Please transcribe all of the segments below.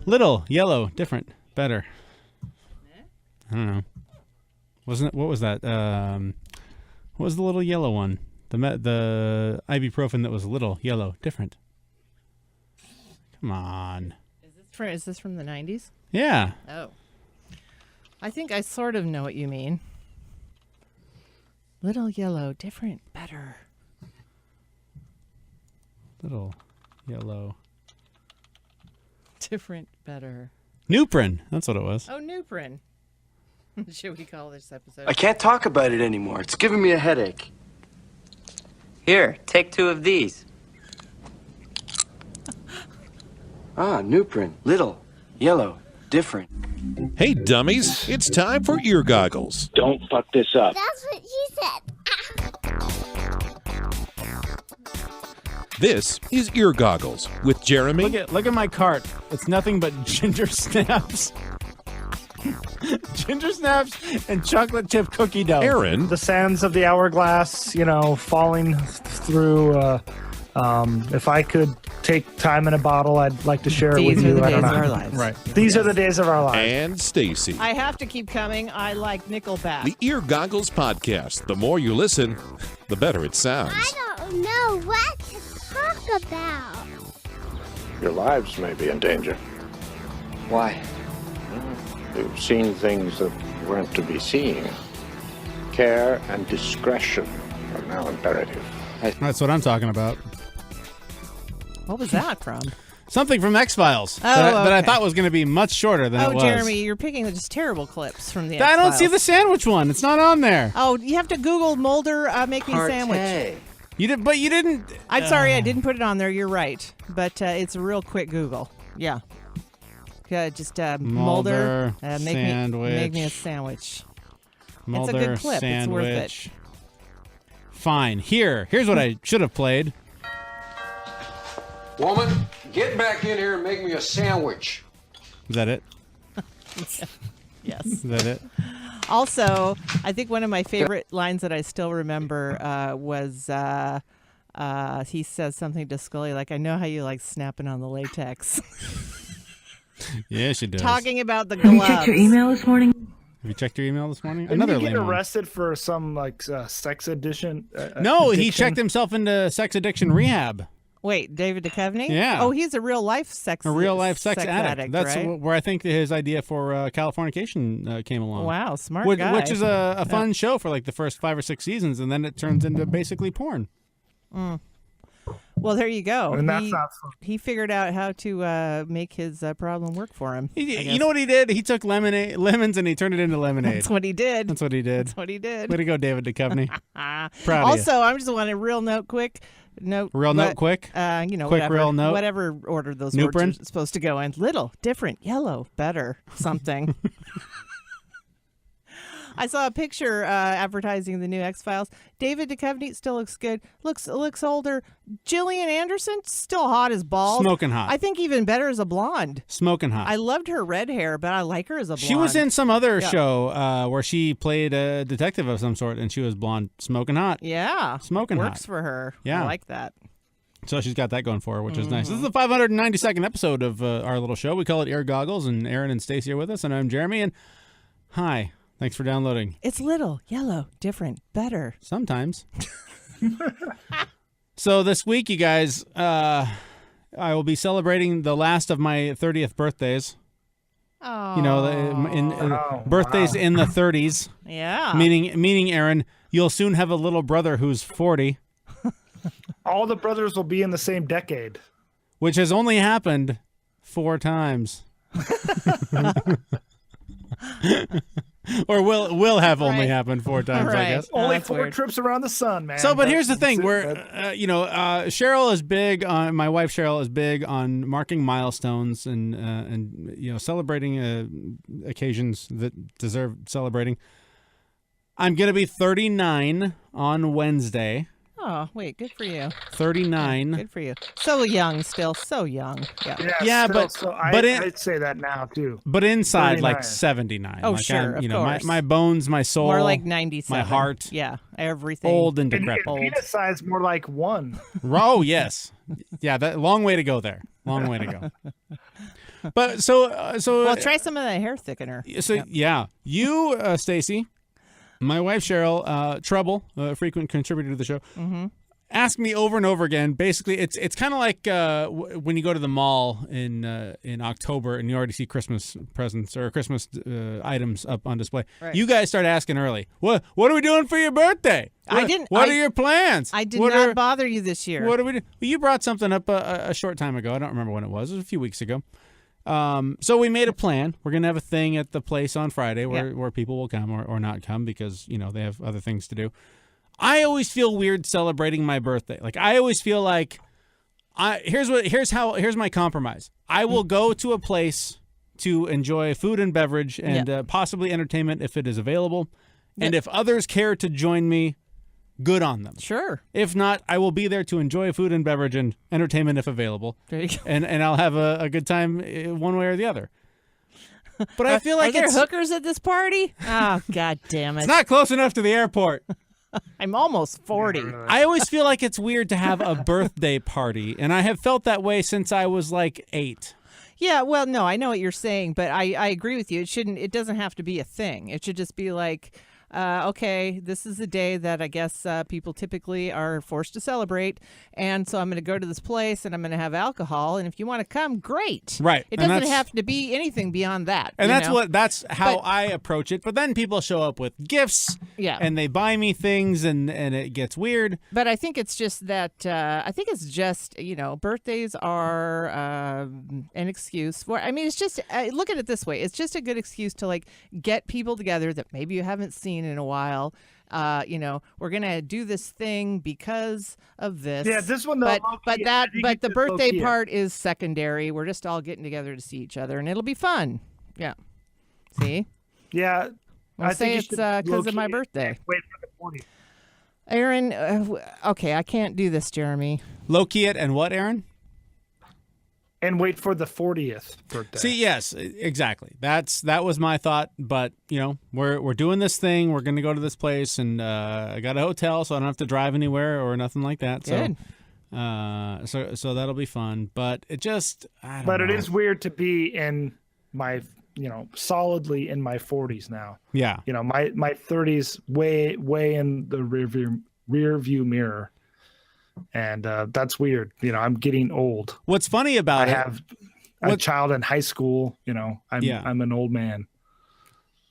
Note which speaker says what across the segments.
Speaker 1: Little, yellow, different, better. I don't know. Wasn't it? What was that? What was the little yellow one? The ibuprofen that was little, yellow, different. Come on.
Speaker 2: Is this from the 90s?
Speaker 1: Yeah.
Speaker 2: Oh. I think I sort of know what you mean. Little yellow, different, better.
Speaker 1: Little, yellow.
Speaker 2: Different, better.
Speaker 1: Nuprin. That's what it was.
Speaker 2: Oh, Nuprin. Should we call this episode?
Speaker 3: I can't talk about it anymore. It's giving me a headache.
Speaker 4: Here, take 2 of these.
Speaker 3: Nuprin. Little, yellow, different.
Speaker 5: Hey, dummies, it's time for ear goggles.
Speaker 6: Don't fuck this up.
Speaker 7: That's what she said.
Speaker 5: This is Ear Goggles with Jeremy.
Speaker 1: Look at my cart. It's nothing but ginger snaps. Ginger snaps and chocolate chip cookie dough.
Speaker 5: Aaron.
Speaker 8: The sands of the hourglass, falling through. If I could take time in a bottle, I'd like to share it with you.
Speaker 2: These are the
Speaker 8: I don't
Speaker 2: days
Speaker 8: know.
Speaker 2: of our lives.
Speaker 1: Right.
Speaker 8: These are the days of our lives.
Speaker 5: And Stacy.
Speaker 2: I have to keep coming. I like Nickelback.
Speaker 5: The Ear Goggles podcast. The more you listen, the better it sounds.
Speaker 7: I don't know what to talk about.
Speaker 6: Your lives may be in danger.
Speaker 3: Why?
Speaker 6: You've seen things that weren't to be seen. Care and discretion are now imperative.
Speaker 1: That's what I'm talking about.
Speaker 2: What was that from?
Speaker 1: Something from X-Files
Speaker 2: Oh,
Speaker 1: that I
Speaker 2: okay.
Speaker 1: thought was going to be much shorter than it was.
Speaker 2: Jeremy, you're picking just terrible clips from the
Speaker 1: I don't
Speaker 2: X-Files.
Speaker 1: see the sandwich one. It's not on there.
Speaker 2: Oh, you have to Google Mulder make me a sandwich.
Speaker 3: Partay.
Speaker 1: But you didn't.
Speaker 2: I'm sorry, I didn't put it on there. You're right. But it's a real quick Google. Yeah. Just Mulder, make me a sandwich.
Speaker 1: Mulder,
Speaker 2: it's a good clip.
Speaker 1: Sandwich.
Speaker 2: It's worth it.
Speaker 1: Fine. Here's what I should have played.
Speaker 9: Woman, get back in here and make me a sandwich.
Speaker 1: Is that it?
Speaker 2: Yes.
Speaker 1: Is that it?
Speaker 2: Also, I think one of my favorite lines that I still remember was he says something to Scully like, "I know how you like snapping on the latex."
Speaker 1: Yeah, she does.
Speaker 2: Talking about the gloves.
Speaker 10: Have you checked your email this morning?
Speaker 1: Have you checked your email this morning?
Speaker 8: Didn't
Speaker 1: Another
Speaker 8: he get
Speaker 1: lame one.
Speaker 8: arrested for some sex addiction?
Speaker 1: No, he
Speaker 8: addiction?
Speaker 1: checked himself into sex addiction rehab.
Speaker 2: Wait, David Duchovny?
Speaker 1: Yeah.
Speaker 2: Oh, he's a real life sex addict.
Speaker 1: That's
Speaker 2: right?
Speaker 1: where I think his idea for Californication came along.
Speaker 2: Wow, smart
Speaker 1: which,
Speaker 2: guy.
Speaker 1: Which is a fun show for like the first 5 or 6 seasons, and then it turns into basically porn.
Speaker 2: Well, there you go.
Speaker 8: And that's not fun.
Speaker 2: He figured out how to make his problem work for him.
Speaker 1: You know what he did? He took lemons and he turned it into lemonade.
Speaker 2: That's what he did.
Speaker 1: That's what he did.
Speaker 2: That's what he did.
Speaker 1: Way to go, David Duchovny. Proud of you.
Speaker 2: Also, I'm just wanting a real note, quick.
Speaker 1: Quick?
Speaker 2: Whatever,
Speaker 1: real note?
Speaker 2: whatever order those
Speaker 1: Nuprin?
Speaker 2: words are supposed to go in. Little, different, yellow, better, something. I saw a picture advertising the new X-Files. David Duchovny still looks good. Looks older. Gillian Anderson still hot as balls.
Speaker 1: Smoking hot.
Speaker 2: I think even better as a blonde.
Speaker 1: Smoking hot.
Speaker 2: I loved her red hair, but I like her as a blonde.
Speaker 1: She was in some other show where she played a detective of some sort, and she was blonde. Smoking hot.
Speaker 2: Yeah.
Speaker 1: Smoking hot.
Speaker 2: Works for her.
Speaker 1: Yeah.
Speaker 2: I like that.
Speaker 1: So she's got that going for her, which is nice. This is the 592nd episode of our little show. We call it Ear Goggles, and Aaron and Stacey are with us, and I'm Jeremy, and hi. Thanks for downloading.
Speaker 2: It's little, yellow, different, better.
Speaker 1: Sometimes. So this week, you guys, I will be celebrating the last of my 30th birthdays.
Speaker 2: Oh.
Speaker 1: You know, birthdays in the 30s.
Speaker 2: Yeah.
Speaker 1: Meaning, Aaron, you'll soon have a little brother who's 40.
Speaker 8: All the brothers will be in the same decade.
Speaker 1: Which has only happened 4 times. Or will have only happened 4 times, I guess.
Speaker 8: Only 4 trips around the sun, man.
Speaker 1: So, but here's the thing: Cheryl is big on my wife. Cheryl is big on marking milestones and celebrating occasions that deserve celebrating. I'm gonna be 39 on Wednesday.
Speaker 2: Oh, wait, good for you.
Speaker 1: 39.
Speaker 2: Good for you. So young still, so young. Yeah.
Speaker 8: I'd say that now too.
Speaker 1: But inside
Speaker 8: 39.
Speaker 1: like 79.
Speaker 2: Oh,
Speaker 1: like
Speaker 2: sure, of course.
Speaker 1: my bones, my soul.
Speaker 2: More like 97.
Speaker 1: My heart.
Speaker 2: Yeah, everything.
Speaker 1: Old and decrepit.
Speaker 8: And penis size more like 1.
Speaker 1: Oh, yes. Yeah, that long way to go there. Long way to go. But so
Speaker 2: Well, try some of that hair thickener.
Speaker 1: So yeah, you, Stacy, my wife Cheryl, Trouble, a frequent contributor to the show, ask me over and over again. Basically, it's kind of like when you go to the mall in October and you already see Christmas presents or Christmas items up on display.
Speaker 2: Right.
Speaker 1: You guys start asking early. What are we doing for your birthday? What are your plans?
Speaker 2: I did not bother you this year.
Speaker 1: What are we doing? Well, you brought something up a short time ago. I don't remember when it was. It was a few weeks ago. So we made a plan. We're gonna have a thing at the place on Friday where people will come or not come because they have other things to do. I always feel weird celebrating my birthday. Like I always feel like here's my compromise. I will go to a place to enjoy food and beverage and possibly entertainment if it is available. And if others care to join me, good on them.
Speaker 2: Sure.
Speaker 1: If not, I will be there to enjoy food and beverage and entertainment if available.
Speaker 2: There you go.
Speaker 1: And I'll have a good time one way or the other. But I feel like
Speaker 2: are there hookers at this party? Oh, God damn it.
Speaker 1: It's not close enough to the airport.
Speaker 2: I'm almost 40.
Speaker 1: I always feel like it's weird to have a birthday party, and I have felt that way since I was like 8.
Speaker 2: Yeah, well, no, I know what you're saying, but I agree with you. It doesn't have to be a thing. It should just be like, okay, this is a day that I guess people typically are forced to celebrate, and so I'm going to go to this place and I'm going to have alcohol, and if you want to come, great.
Speaker 1: Right.
Speaker 2: It doesn't have to be anything beyond that.
Speaker 1: And that's how I approach it. But then people show up with gifts, and they buy me things, and it gets weird.
Speaker 2: But I think it's just that birthdays are an excuse for. I mean, it's just look at it this way. It's just a good excuse to like get people together that maybe you haven't seen in a while. We're gonna do this thing because of this.
Speaker 8: Yeah, this one
Speaker 2: though. But the birthday part is secondary. We're just all getting together to see each other, and it'll be fun. Yeah. See.
Speaker 8: Yeah.
Speaker 2: I say it's because of my birthday. Wait for the 40th. Aaron, okay, I can't do this, Jeremy.
Speaker 1: Low key it and what, Aaron?
Speaker 8: And wait for the 40th birthday.
Speaker 1: See, yes, exactly. That was my thought. But we're doing this thing. We're going to go to this place, and I got a hotel, so I don't have to drive anywhere or nothing like that.
Speaker 2: Good.
Speaker 1: So that'll be fun. But it just, I don't know.
Speaker 8: But it is weird to be in my, solidly in my 40s now.
Speaker 1: Yeah.
Speaker 8: My 30s way in the rear view mirror. And that's weird. I'm getting old.
Speaker 1: What's funny about
Speaker 8: I have a child in high school. I'm an old man.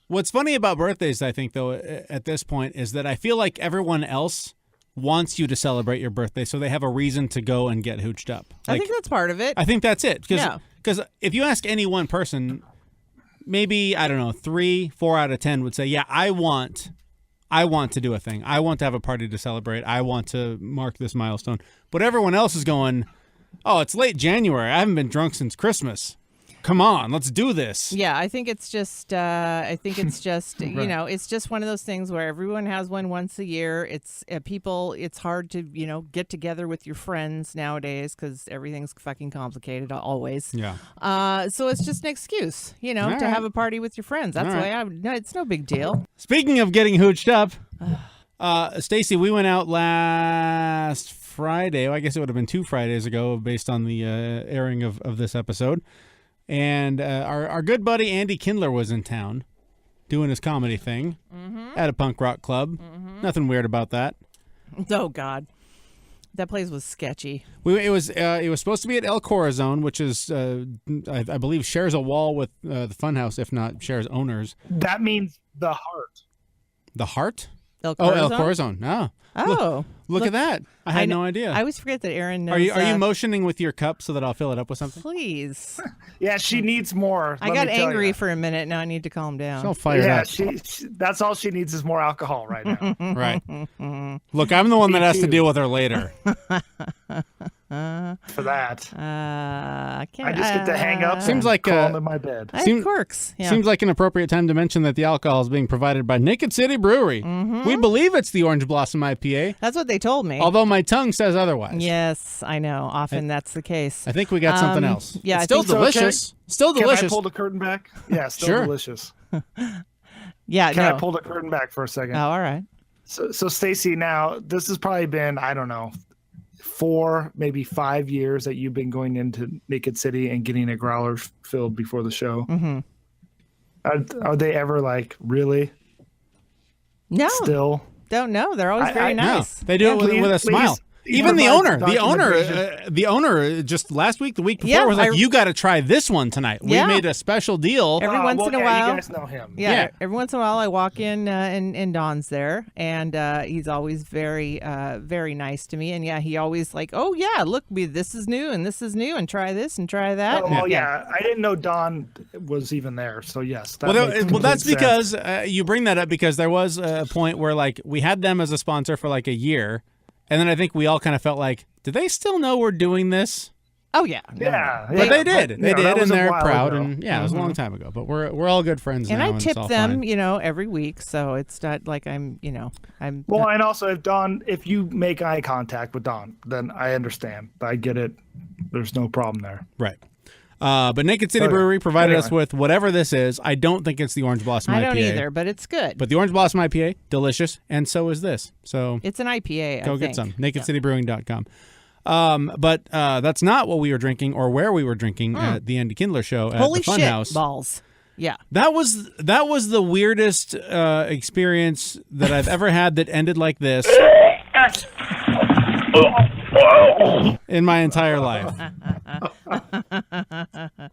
Speaker 1: What's funny about birthdays, I think, though, at this point, is that I feel like everyone else wants you to celebrate your birthday, so they have a reason to go and get hooched up.
Speaker 2: I think that's part of it.
Speaker 1: I think that's it. Because if you ask any one person, maybe, I don't know, 3-4 out of 10 would say, yeah, I want to do a thing. I want to have a party to celebrate. I want to mark this milestone. But everyone else is going, oh, it's late January. I haven't been drunk since Christmas. Come on, let's do this.
Speaker 2: Yeah, I think it's just, right. It's just one of those things where everyone has one once a year. It's it's hard to, get together with your friends nowadays because everything's fucking complicated always.
Speaker 1: Yeah.
Speaker 2: So it's just an excuse, to have a party with your friends. That's why it's no big deal.
Speaker 1: Speaking of getting hooched up, Stacy, we went out last Friday. Well, I guess it would have been 2 Fridays ago based on the airing of this episode. And our good buddy Andy Kindler was in town doing his comedy thing at a punk rock club. Nothing weird about that.
Speaker 2: Oh, God. That place was sketchy.
Speaker 1: It was supposed to be at El Corazon, which is, I believe, shares a wall with the Funhouse, if not shares owners.
Speaker 8: That means the Heart.
Speaker 1: The Heart?
Speaker 2: El Corazon?
Speaker 1: Oh, El Corazon. Oh. Look at that. I had no idea.
Speaker 2: I always forget that Aaron knows.
Speaker 1: Are you motioning with your cup so that I'll fill it up with something?
Speaker 2: Please.
Speaker 8: Yeah, she needs more.
Speaker 2: I got angry for a minute. Now I need to calm down.
Speaker 1: So fired up.
Speaker 8: She that's all she needs is more alcohol right now.
Speaker 1: Right. Look, I'm the one that has to deal with her later.
Speaker 8: For that.
Speaker 2: I can't.
Speaker 8: I just get to hang up.
Speaker 1: Seems like
Speaker 8: crawl in my bed.
Speaker 2: I have quirks. Yeah.
Speaker 1: Seems like an appropriate time to mention that the alcohol is being provided by Naked City Brewery. We believe it's the Orange Blossom IPA.
Speaker 2: That's what they told me.
Speaker 1: Although my tongue says otherwise.
Speaker 2: Yes, I know. Often that's the case.
Speaker 1: I think we got something else.
Speaker 2: Yeah,
Speaker 1: it's still delicious.
Speaker 8: Okay.
Speaker 1: Still delicious.
Speaker 8: Can I pull the curtain back? Yeah, still delicious.
Speaker 2: Yeah.
Speaker 8: Can I pull the curtain back for a second?
Speaker 2: Oh, all right.
Speaker 8: So Stacy, now this has probably been, I don't know, 4, maybe 5 years that you've been going into Naked City and getting a growler filled before the show?
Speaker 2: Mm-hmm.
Speaker 8: Are they ever like, really?
Speaker 2: No.
Speaker 8: Still?
Speaker 2: Don't know. They're always very nice.
Speaker 1: No, they do it with a smile. Even the owner, just last week, the week before, was like, "You got to try this one tonight." We made a special deal.
Speaker 2: Every once in a while,
Speaker 8: you guys know him.
Speaker 2: Yeah, every once in a while, I walk in and Don's there, and he's always very, very nice to me. And he always like, "Oh yeah, look, this is new and this is new, and try this and try that."
Speaker 8: I didn't know Don was even there. So yes,
Speaker 1: that's because you bring that up because there was a point where like we had them as a sponsor for like a year. And then I think we all kind of felt like, do they still know we're doing this?
Speaker 2: Oh, yeah.
Speaker 8: Yeah.
Speaker 1: But they did. They did, and they're proud.
Speaker 8: Ago.
Speaker 1: And it was a long time ago. But we're all good friends
Speaker 2: and
Speaker 1: now.
Speaker 2: I tip them, every week. So it's not like I'm.
Speaker 8: Well, and also if you make eye contact with Don, then I understand. I get it. There's no problem there.
Speaker 1: Right. But Naked City Brewery provided us with whatever this is. I don't think it's the Orange Blossom IPA.
Speaker 2: I don't either, but it's good.
Speaker 1: But the Orange Blossom IPA, delicious, and so is this. So
Speaker 2: it's an IPA.
Speaker 1: Go get some. NakedCityBrewing.com. But that's not what we were drinking or where we were drinking at the Andy Kindler show at the Funhouse.
Speaker 2: Shit balls. Yeah.
Speaker 1: That was the weirdest experience that I've ever had that ended like this in my entire life.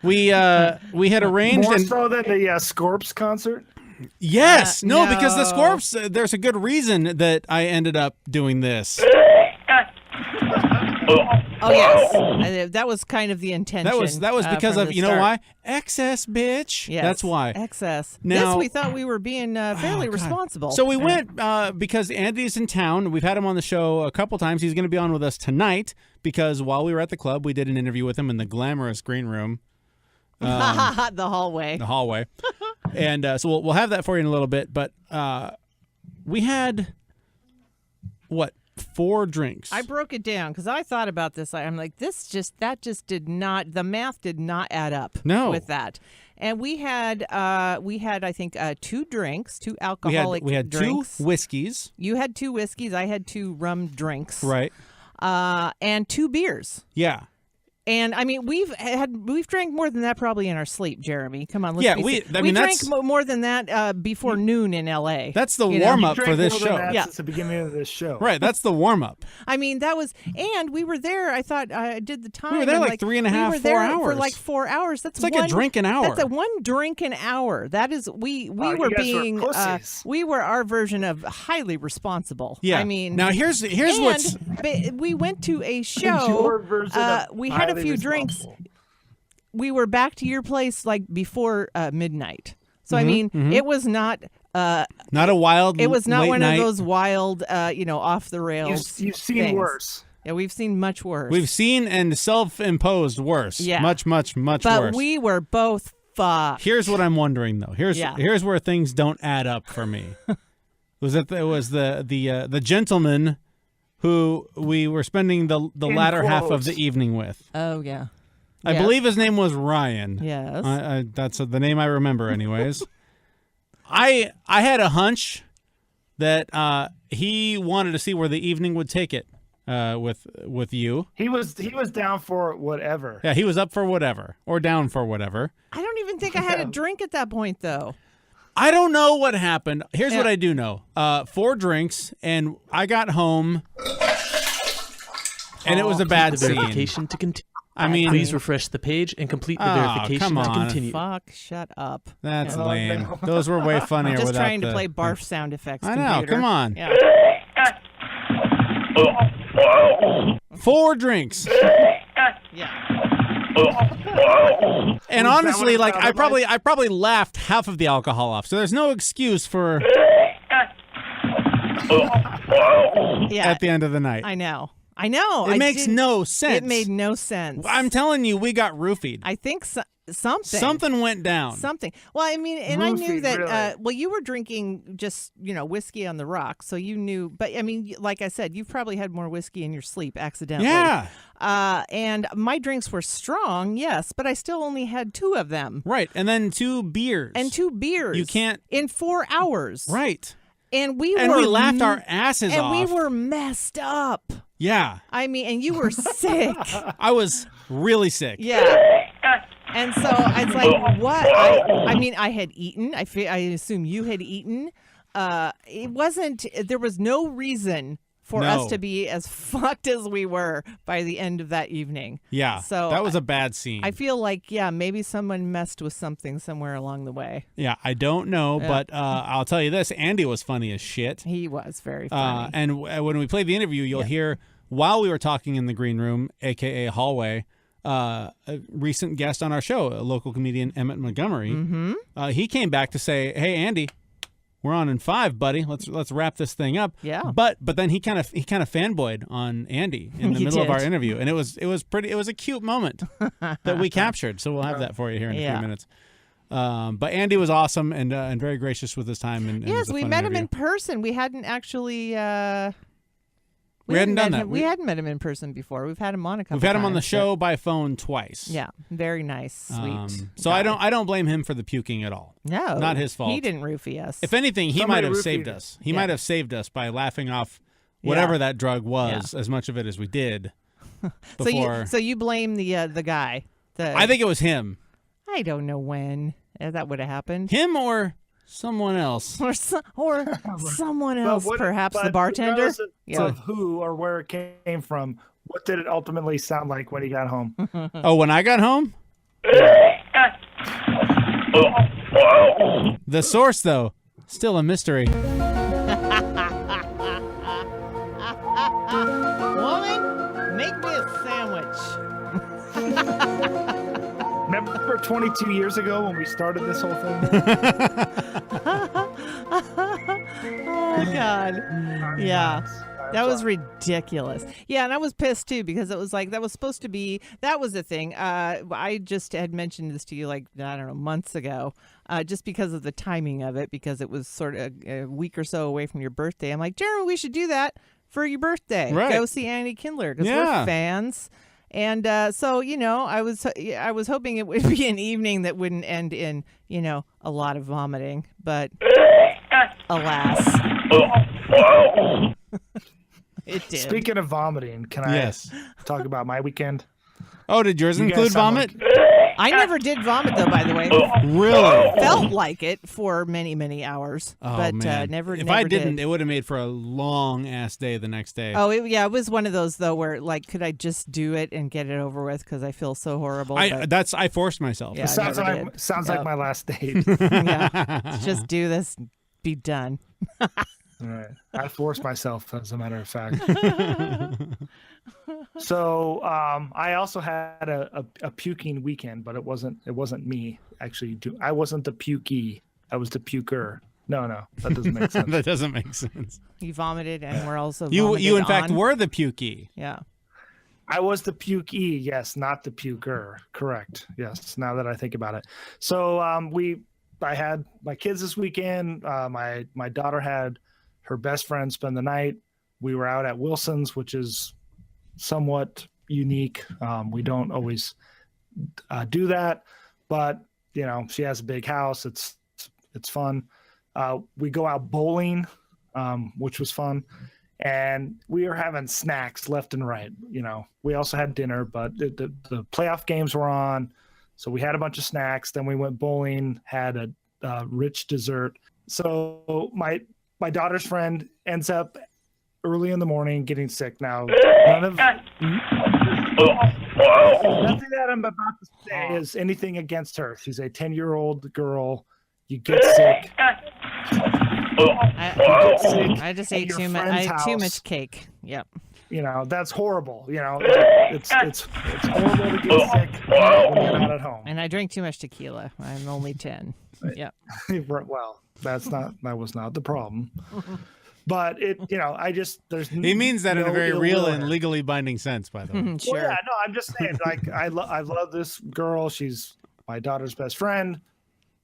Speaker 1: We had arranged
Speaker 8: more so than the Scorps concert.
Speaker 1: Yes, no, because the Scorps. There's a good reason that I ended up doing this.
Speaker 2: Oh yes, that was kind of the intention.
Speaker 1: That was because of why excess, bitch.
Speaker 2: Yes,
Speaker 1: that's why
Speaker 2: excess.
Speaker 1: Now
Speaker 2: we thought we were being fairly responsible.
Speaker 1: So we went because Andy's in town. We've had him on the show a couple times. He's going to be on with us tonight because while we were at the club, we did an interview with him in the glamorous green room.
Speaker 2: The hallway.
Speaker 1: The hallway. And so we'll have that for you in a little bit. But we had 4 drinks.
Speaker 2: I broke it down because I thought about this. I'm like, that just did not. The math did not add up.
Speaker 1: With
Speaker 2: that. And we had I think 2 drinks, 2 alcoholic
Speaker 1: we had
Speaker 2: drinks.
Speaker 1: 2 whiskeys.
Speaker 2: You had 2 whiskeys. I had 2 rum drinks.
Speaker 1: Right.
Speaker 2: And 2 beers.
Speaker 1: Yeah.
Speaker 2: And I mean, we've drank more than that probably in our sleep, Jeremy. Come on, let's
Speaker 1: we
Speaker 2: drank more than that before noon in L.A.
Speaker 1: That's the warm up for this show.
Speaker 8: Since the beginning of this show,
Speaker 1: right? That's the warm up.
Speaker 2: I mean, that was, and we were there. I thought I did the time.
Speaker 1: We were there like 3.5, 4 hours.
Speaker 2: For like 4 hours. That's
Speaker 1: like a drink an hour.
Speaker 2: That's one drink an hour. That is we were being we were our version of highly responsible.
Speaker 1: Yeah.
Speaker 2: I mean,
Speaker 1: now here's what's
Speaker 2: we went to a show. We had a few drinks. We were back to your place like before midnight. So I mean, it was not
Speaker 1: a wild.
Speaker 2: It was not
Speaker 1: late
Speaker 2: one
Speaker 1: night.
Speaker 2: of those wild, off the rails.
Speaker 8: You've seen
Speaker 2: things.
Speaker 8: worse.
Speaker 2: Yeah, we've seen much worse.
Speaker 1: We've seen and self-imposed worse.
Speaker 2: Yeah,
Speaker 1: much worse.
Speaker 2: But we were both fucked.
Speaker 1: Here's what I'm wondering though. Here's where things don't add up for me. It was the gentleman who we were spending the latter half of the evening with.
Speaker 2: Oh yeah.
Speaker 1: I believe his name was Ryan.
Speaker 2: Yes.
Speaker 1: That's the name I remember anyways. I had a hunch that he wanted to see where the evening would take it with you.
Speaker 8: He was down for whatever.
Speaker 1: Yeah, he was up for whatever or down for whatever.
Speaker 2: I don't even think I had a drink at that point though.
Speaker 1: I don't know what happened. Here's what I do know. 4 drinks and I got home and it was a bad scene.
Speaker 10: Verification to continue.
Speaker 1: I mean,
Speaker 10: please refresh the page and complete the verification to continue.
Speaker 2: Fuck, shut up.
Speaker 1: That's lame. No. Those were way funnier.
Speaker 2: I'm just
Speaker 1: without
Speaker 2: trying to play barf sound effects.
Speaker 1: I know.
Speaker 2: Computer.
Speaker 1: Come on.
Speaker 2: Yeah.
Speaker 1: 4 drinks.
Speaker 2: Yeah.
Speaker 1: And honestly, like I probably laughed half of the alcohol off. So there's no excuse for at the end of the night.
Speaker 2: I know. It
Speaker 1: makes no sense.
Speaker 2: It made no sense.
Speaker 1: I'm telling you, we got roofied.
Speaker 2: I think something
Speaker 1: went down.
Speaker 2: Something. Well, I mean, and
Speaker 8: roofied,
Speaker 2: I knew that.
Speaker 8: really?
Speaker 2: Well, you were drinking just whiskey on the rocks, so you knew. But I mean, like I said, you've probably had more whiskey in your sleep accidentally.
Speaker 1: Yeah.
Speaker 2: And my drinks were strong, yes, but I still only had 2 of them.
Speaker 1: Right, and then 2 beers.
Speaker 2: You
Speaker 1: can't
Speaker 2: in 4 hours.
Speaker 1: Right.
Speaker 2: And we
Speaker 1: laughed our asses off.
Speaker 2: And we were messed up.
Speaker 1: Yeah.
Speaker 2: I mean, and you were sick.
Speaker 1: I was really sick.
Speaker 2: Yeah. And so I was like, what? I mean, I had eaten. I assume you had eaten. There was no reason for us to be as fucked as we were by the end of that evening.
Speaker 1: Yeah.
Speaker 2: So
Speaker 1: that was a bad scene.
Speaker 2: I feel like, maybe someone messed with something somewhere along the way.
Speaker 1: Yeah, I don't know, but I'll tell you this. Andy was funny as shit.
Speaker 2: He was very funny.
Speaker 1: And when we play the interview, you'll hear, while we were talking in the green room, a.k.a. hallway, a recent guest on our show, a local comedian, Emmett Montgomery, he came back to say, hey, Andy, we're on in 5, buddy. Let's wrap this thing up.
Speaker 2: Yeah.
Speaker 1: But then he kind of fanboyed on Andy in the middle of our interview, and it was a cute moment that we captured. So we'll have that for you here in a few minutes. But Andy was awesome and very gracious with his time. And
Speaker 2: yes, we met him in person. We hadn't actually. We hadn't done that. We hadn't met him in person before. We've had him on a couple.
Speaker 1: We've had him on the show by phone twice.
Speaker 2: Yeah, very nice, sweet.
Speaker 1: So guy. I don't blame him for the puking at all.
Speaker 2: No,
Speaker 1: not his fault.
Speaker 2: He didn't roofie us.
Speaker 1: If anything, he might have saved us. He might have saved us by laughing off whatever that drug was, as much of it as we did. Before.
Speaker 2: So you blame the guy.
Speaker 1: I think it was him.
Speaker 2: I don't know when that would have happened.
Speaker 1: Him or someone else,
Speaker 2: or someone else, perhaps the bartender.
Speaker 8: Of who or where it came from, what did it ultimately sound like when he got home?
Speaker 1: Oh, when I got home? The source, though, still a mystery.
Speaker 2: Woman, make me a sandwich.
Speaker 8: Remember 22 years ago when we started this whole thing?
Speaker 2: Oh, God. Yeah. That was ridiculous. Yeah, and I was pissed, too, because it was like, that was supposed to be, that was the thing. I just had mentioned this to you, like, I don't know, months ago, just because of the timing of it, because it was sort of a week or so away from your birthday. I'm like, Jeremy, we should do that for your birthday.
Speaker 1: Right.
Speaker 2: Go see Andy Kindler, because we're fans. And so, I was hoping it would be an evening that wouldn't end in, a lot of vomiting. But alas, it did.
Speaker 8: Speaking of vomiting, can I talk about my weekend?
Speaker 1: Oh, did yours include vomit?
Speaker 2: I never did vomit, though, by the way.
Speaker 1: Really?
Speaker 2: Felt like it for many, many hours.
Speaker 1: Oh,
Speaker 2: but
Speaker 1: man.
Speaker 2: Never
Speaker 1: If I didn't,
Speaker 2: did.
Speaker 1: it would have made for a long-ass day the next day.
Speaker 2: Oh, it was one of those, though, where, like, could I just do it and get it over with because I feel so horrible?
Speaker 1: I forced myself.
Speaker 2: Yeah,
Speaker 8: it sounds like my last date.
Speaker 2: Yeah. Just do this, be done.
Speaker 8: All right. I forced myself, as a matter of fact. So I also had a puking weekend, but it wasn't me actually. I wasn't the pukey. I was the puker. No, that doesn't make sense.
Speaker 1: That doesn't make sense.
Speaker 2: You vomited, and we're also
Speaker 1: you in fact were the pukey.
Speaker 2: Yeah.
Speaker 8: I was the pukey, yes, not the puker. Correct. Yes. Now that I think about it. So I had my kids this weekend. My daughter had her best friend spend the night. We were out at Wilson's, which is somewhat unique. We don't always do that, but she has a big house. It's fun. We go out bowling, which was fun, and we are having snacks left and right. We also had dinner, but the playoff games were on, so we had a bunch of snacks. Then we went bowling, had a rich dessert. So my daughter's friend ends up early in the morning getting sick. Now, nothing that I'm about to say is anything against her. She's a 10-year-old girl. You get sick.
Speaker 2: I just ate too much. I ate too much cake. Yep.
Speaker 8: That's horrible. It's horrible to get sick when you're not at home.
Speaker 2: And I drank too much tequila. I'm only 10. Yep.
Speaker 8: Well, that was not the problem. But there's.
Speaker 1: He means that in a very real and legally binding sense, by the way.
Speaker 2: Sure.
Speaker 8: Well, yeah, no, I'm just saying, like, I love this girl. She's my daughter's best friend.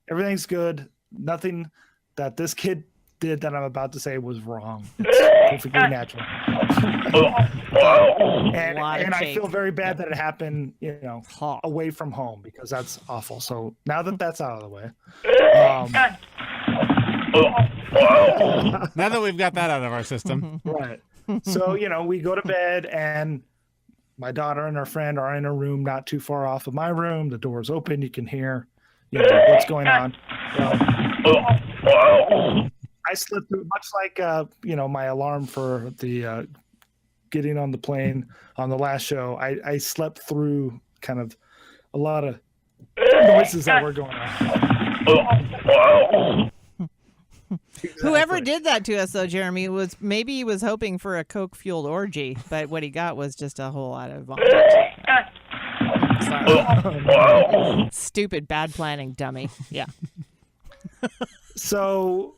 Speaker 8: Everything's good. Nothing that this kid did that I'm about to say was wrong. It's perfectly natural. and I feel very bad that it happened, away from home, because that's awful. So now that that's out of the way.
Speaker 1: Now that we've got that out of our system.
Speaker 8: Right. So, we go to bed, and my daughter and her friend are in a room not too far off of my room. The door's open. You can hear, what's going on. I slept through, much like, my alarm for the getting on the plane on the last show. I slept through kind of a lot of noises that were going on.
Speaker 2: Exactly. Whoever did that to us, though, Jeremy, he was hoping for a coke-fueled orgy, but what he got was just a whole lot of vomit. Sorry. Stupid, bad planning, dummy. Yeah.
Speaker 8: So,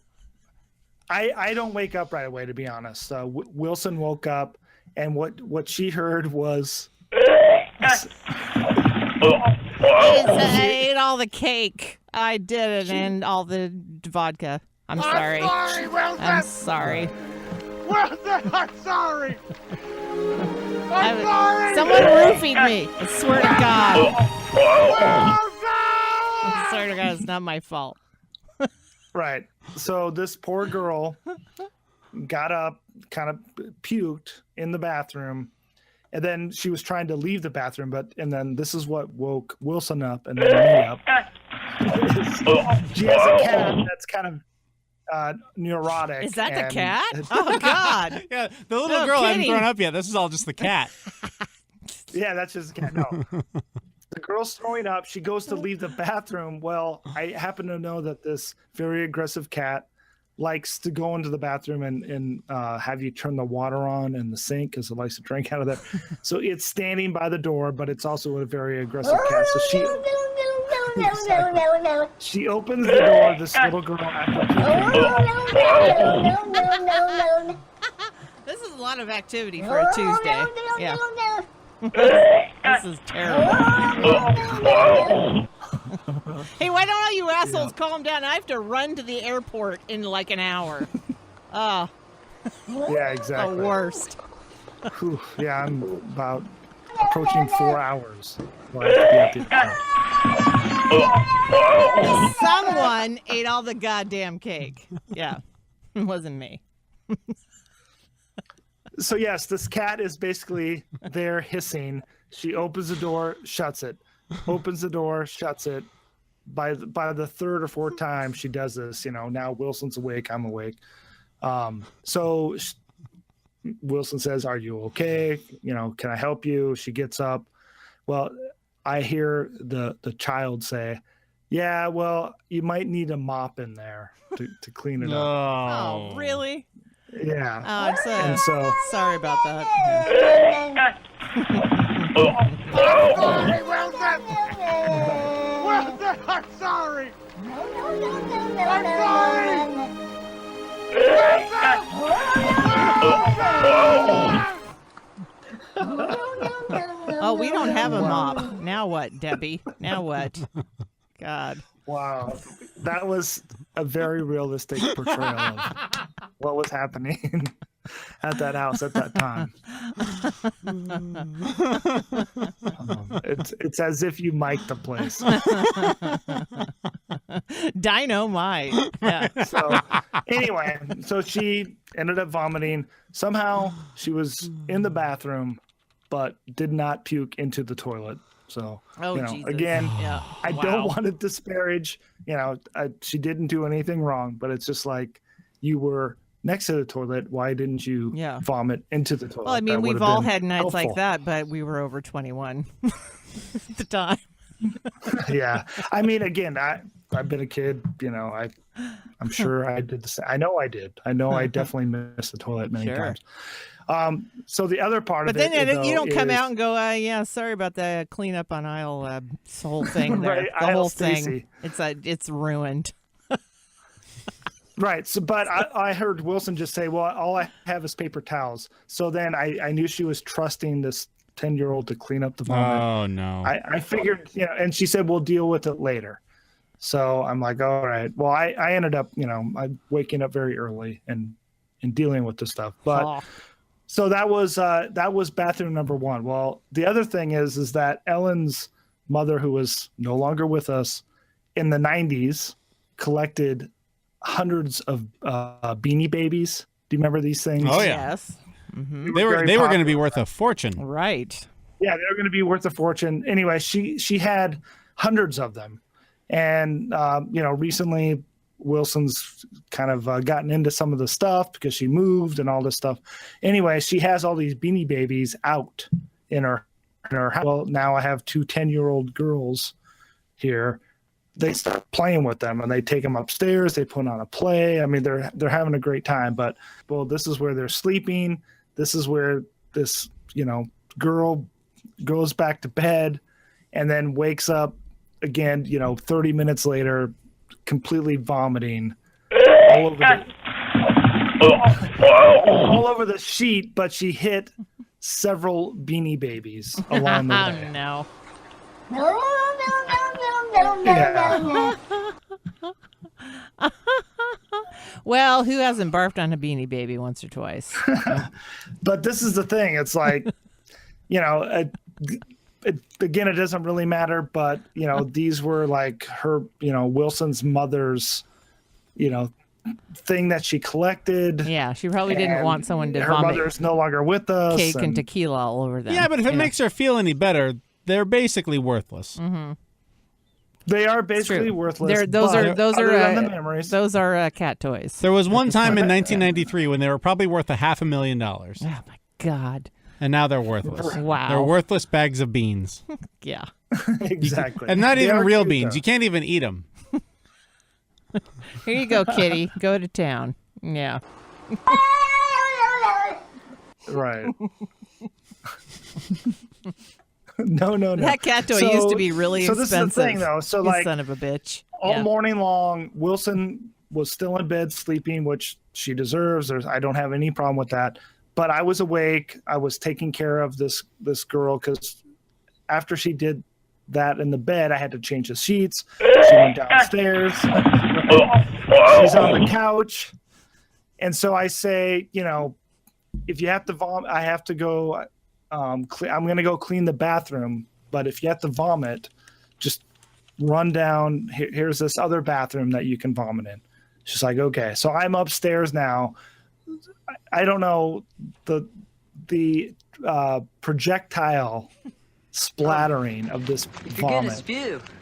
Speaker 8: I don't wake up right away, to be honest. Wilson woke up, and what she heard was.
Speaker 2: I ate all the cake. I did it, and all the vodka. I'm sorry. I'm sorry.
Speaker 11: Wilson, I'm sorry. I'm sorry.
Speaker 2: Someone roofied me. I swear to God. I swear to God, it's not my fault.
Speaker 8: Right. So this poor girl got up, kind of puked in the bathroom, and then she was trying to leave the bathroom, and then this is what woke Wilson up and then me up. She has a cat that's kind of neurotic.
Speaker 2: Is that the cat? Oh, God.
Speaker 1: Yeah, the little girl hadn't grown up yet. This is all just the cat.
Speaker 8: Yeah, that's just the cat. No. The girl's throwing up. She goes to leave the bathroom. Well, I happen to know that this very aggressive cat likes to go into the bathroom and have you turn the water on in the sink because it likes to drink out of there. So it's standing by the door, but it's also a very aggressive cat. So she opens the door. This little girl after
Speaker 2: This is a lot of activity for a Tuesday. Yeah. This is terrible. Hey, why don't all you assholes calm down? I have to run to the airport in like an hour. Oh.
Speaker 8: Yeah, exactly.
Speaker 2: The worst.
Speaker 8: Whew, yeah, I'm about approaching 4 hours. So I have to be at the
Speaker 2: Someone ate all the goddamn cake. Yeah, it wasn't me.
Speaker 8: So yes, this cat is basically there hissing. She opens the door, shuts it. Opens the door, shuts it. By the third or fourth time she does this, now Wilson's awake, I'm awake. So Wilson says, "Are you okay? Can I help you?" She gets up. Well, I hear the child say, "Yeah, well, you might need a mop in there to clean it up."
Speaker 2: Oh, really?
Speaker 8: Yeah.
Speaker 2: Oh, I'm so sorry about that.
Speaker 11: I'm sorry, Wilson. Wilson, I'm sorry. I'm sorry.
Speaker 2: Oh, we don't have a mop. Now what, Debbie? Now what? God.
Speaker 8: Wow. That was a very realistic portrayal of what was happening at that house at that time. It's as if you mic'd the place.
Speaker 2: Dynamite. Yeah.
Speaker 8: So anyway, so she ended up vomiting. Somehow she was in the bathroom, but did not puke into the toilet. So,
Speaker 2: Jesus.
Speaker 8: Again,
Speaker 2: yeah.
Speaker 8: I don't want to disparage, she didn't do anything wrong, but it's just like you were next to the toilet. Why didn't you vomit into the toilet?
Speaker 2: Well, I mean, we've all had nights like that, but we were over 21 at the time.
Speaker 8: Yeah. I mean, again, I've been a kid, I'm sure I did the same. I know I did. I know I definitely missed the toilet many times. So the other part
Speaker 2: of it, but then you don't come out and go, yeah, sorry about the cleanup on aisle, whole thing there.
Speaker 8: Right,
Speaker 2: the
Speaker 8: aisle
Speaker 2: whole
Speaker 8: Stacy.
Speaker 2: thing. It's ruined.
Speaker 8: Right. So, but I heard Wilson just say, well, all I have is paper towels. So then I knew she was trusting this 10-year-old to clean up the vomit.
Speaker 1: Oh, no.
Speaker 8: I figured, and she said, we'll deal with it later. So I'm like, all right. Well, I ended up, waking up very early and dealing with this stuff. But so that was bathroom number one. Well, the other thing is that Ellen's mother, who was no longer with us, in the 90s collected hundreds of Beanie Babies. Do you remember these things?
Speaker 1: Oh, yeah.
Speaker 2: Yes. Mm-hmm.
Speaker 1: They were going to be worth a fortune.
Speaker 2: Right.
Speaker 8: Yeah, they were going to be worth a fortune. Anyway, she had hundreds of them, and recently Wilson's kind of gotten into some of the stuff because she moved and all this stuff. Anyway, she has all these Beanie Babies out in her house. Well, now I have 2 10-year-old girls here. They start playing with them and they take them upstairs. They put on a play. I mean, they're having a great time. But this is where they're sleeping. This is where this girl goes back to bed and then wakes up again. 30 minutes later, completely vomiting all over the sheet. But she hit several Beanie Babies along the way.
Speaker 2: Oh no.
Speaker 8: Yeah.
Speaker 2: Well, who hasn't barfed on a Beanie Baby once or twice?
Speaker 8: But this is the thing. It's like, again, it doesn't really matter. But these were like her, Wilson's mother's, thing that she collected.
Speaker 2: Yeah, she probably didn't want someone to
Speaker 8: her
Speaker 2: vomit
Speaker 8: mother's no longer with us.
Speaker 2: cake and tequila all over them.
Speaker 1: Yeah, but if it makes her feel any better, they're basically worthless.
Speaker 2: Mm-hmm.
Speaker 8: They are basically worthless.
Speaker 2: Those are
Speaker 8: the memories.
Speaker 2: Those are cat toys.
Speaker 1: There was one time in 1993 when they were probably worth $500,000.
Speaker 2: Oh my God.
Speaker 1: And now they're worthless.
Speaker 2: Wow.
Speaker 1: They're worthless bags of beans.
Speaker 2: Yeah.
Speaker 8: Exactly.
Speaker 1: And not
Speaker 8: They
Speaker 1: even
Speaker 8: are
Speaker 1: real
Speaker 8: cute,
Speaker 1: beans.
Speaker 8: though.
Speaker 1: You can't even eat them.
Speaker 2: Here you go, kitty. Go to town. Yeah.
Speaker 8: Right. No.
Speaker 2: That cat toy used to be really expensive.
Speaker 8: So this is the thing, though. So
Speaker 2: You son of a bitch.
Speaker 8: all morning long, Wilson was still in bed sleeping, which she deserves. I don't have any problem with that. But I was awake. I was taking care of this girl because after she did that in the bed, I had to change the sheets. She went downstairs. She's on the couch. And so I say, if you have to vomit, I have to go. I'm going to go clean the bathroom. But if you have to vomit, just run down. Here's this other bathroom that you can vomit in. She's like, okay. So I'm upstairs now. I don't know, the projectile splattering of this vomit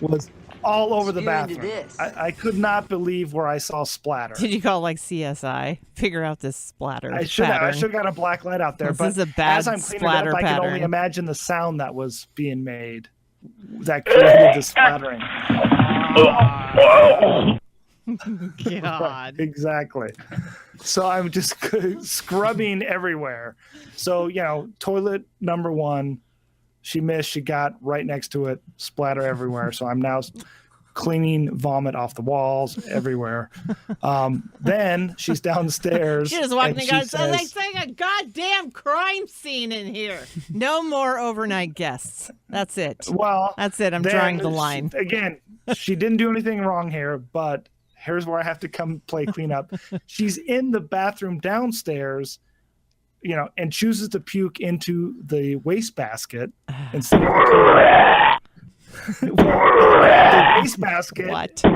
Speaker 8: was all over the bathroom. I could not believe where I saw splatter.
Speaker 2: Did you call CSI? Figure out this splatter.
Speaker 8: I should have got a black light out there.
Speaker 2: This is
Speaker 8: but
Speaker 2: a bad
Speaker 8: as I'm cleaning it
Speaker 2: splatter
Speaker 8: up, I can only
Speaker 2: pattern.
Speaker 8: imagine the sound that was being made that created the splattering.
Speaker 2: God.
Speaker 8: Exactly. So I'm just scrubbing everywhere. So, toilet number 1, she missed, she got right next to it, splatter everywhere. So I'm now cleaning vomit off the walls everywhere. Then she's downstairs.
Speaker 2: She just walked in
Speaker 8: and
Speaker 2: and
Speaker 8: she
Speaker 2: got
Speaker 8: says,
Speaker 2: like saying a goddamn crime scene in here. No more overnight guests. That's it.
Speaker 8: Well,
Speaker 2: that's it. I'm
Speaker 8: then
Speaker 2: drawing the line.
Speaker 8: Again, she didn't do anything wrong here, but here's where I have to come play cleanup. She's in the bathroom downstairs, and chooses to puke into the wastebasket instead of the toilet. The wastebasket is like this,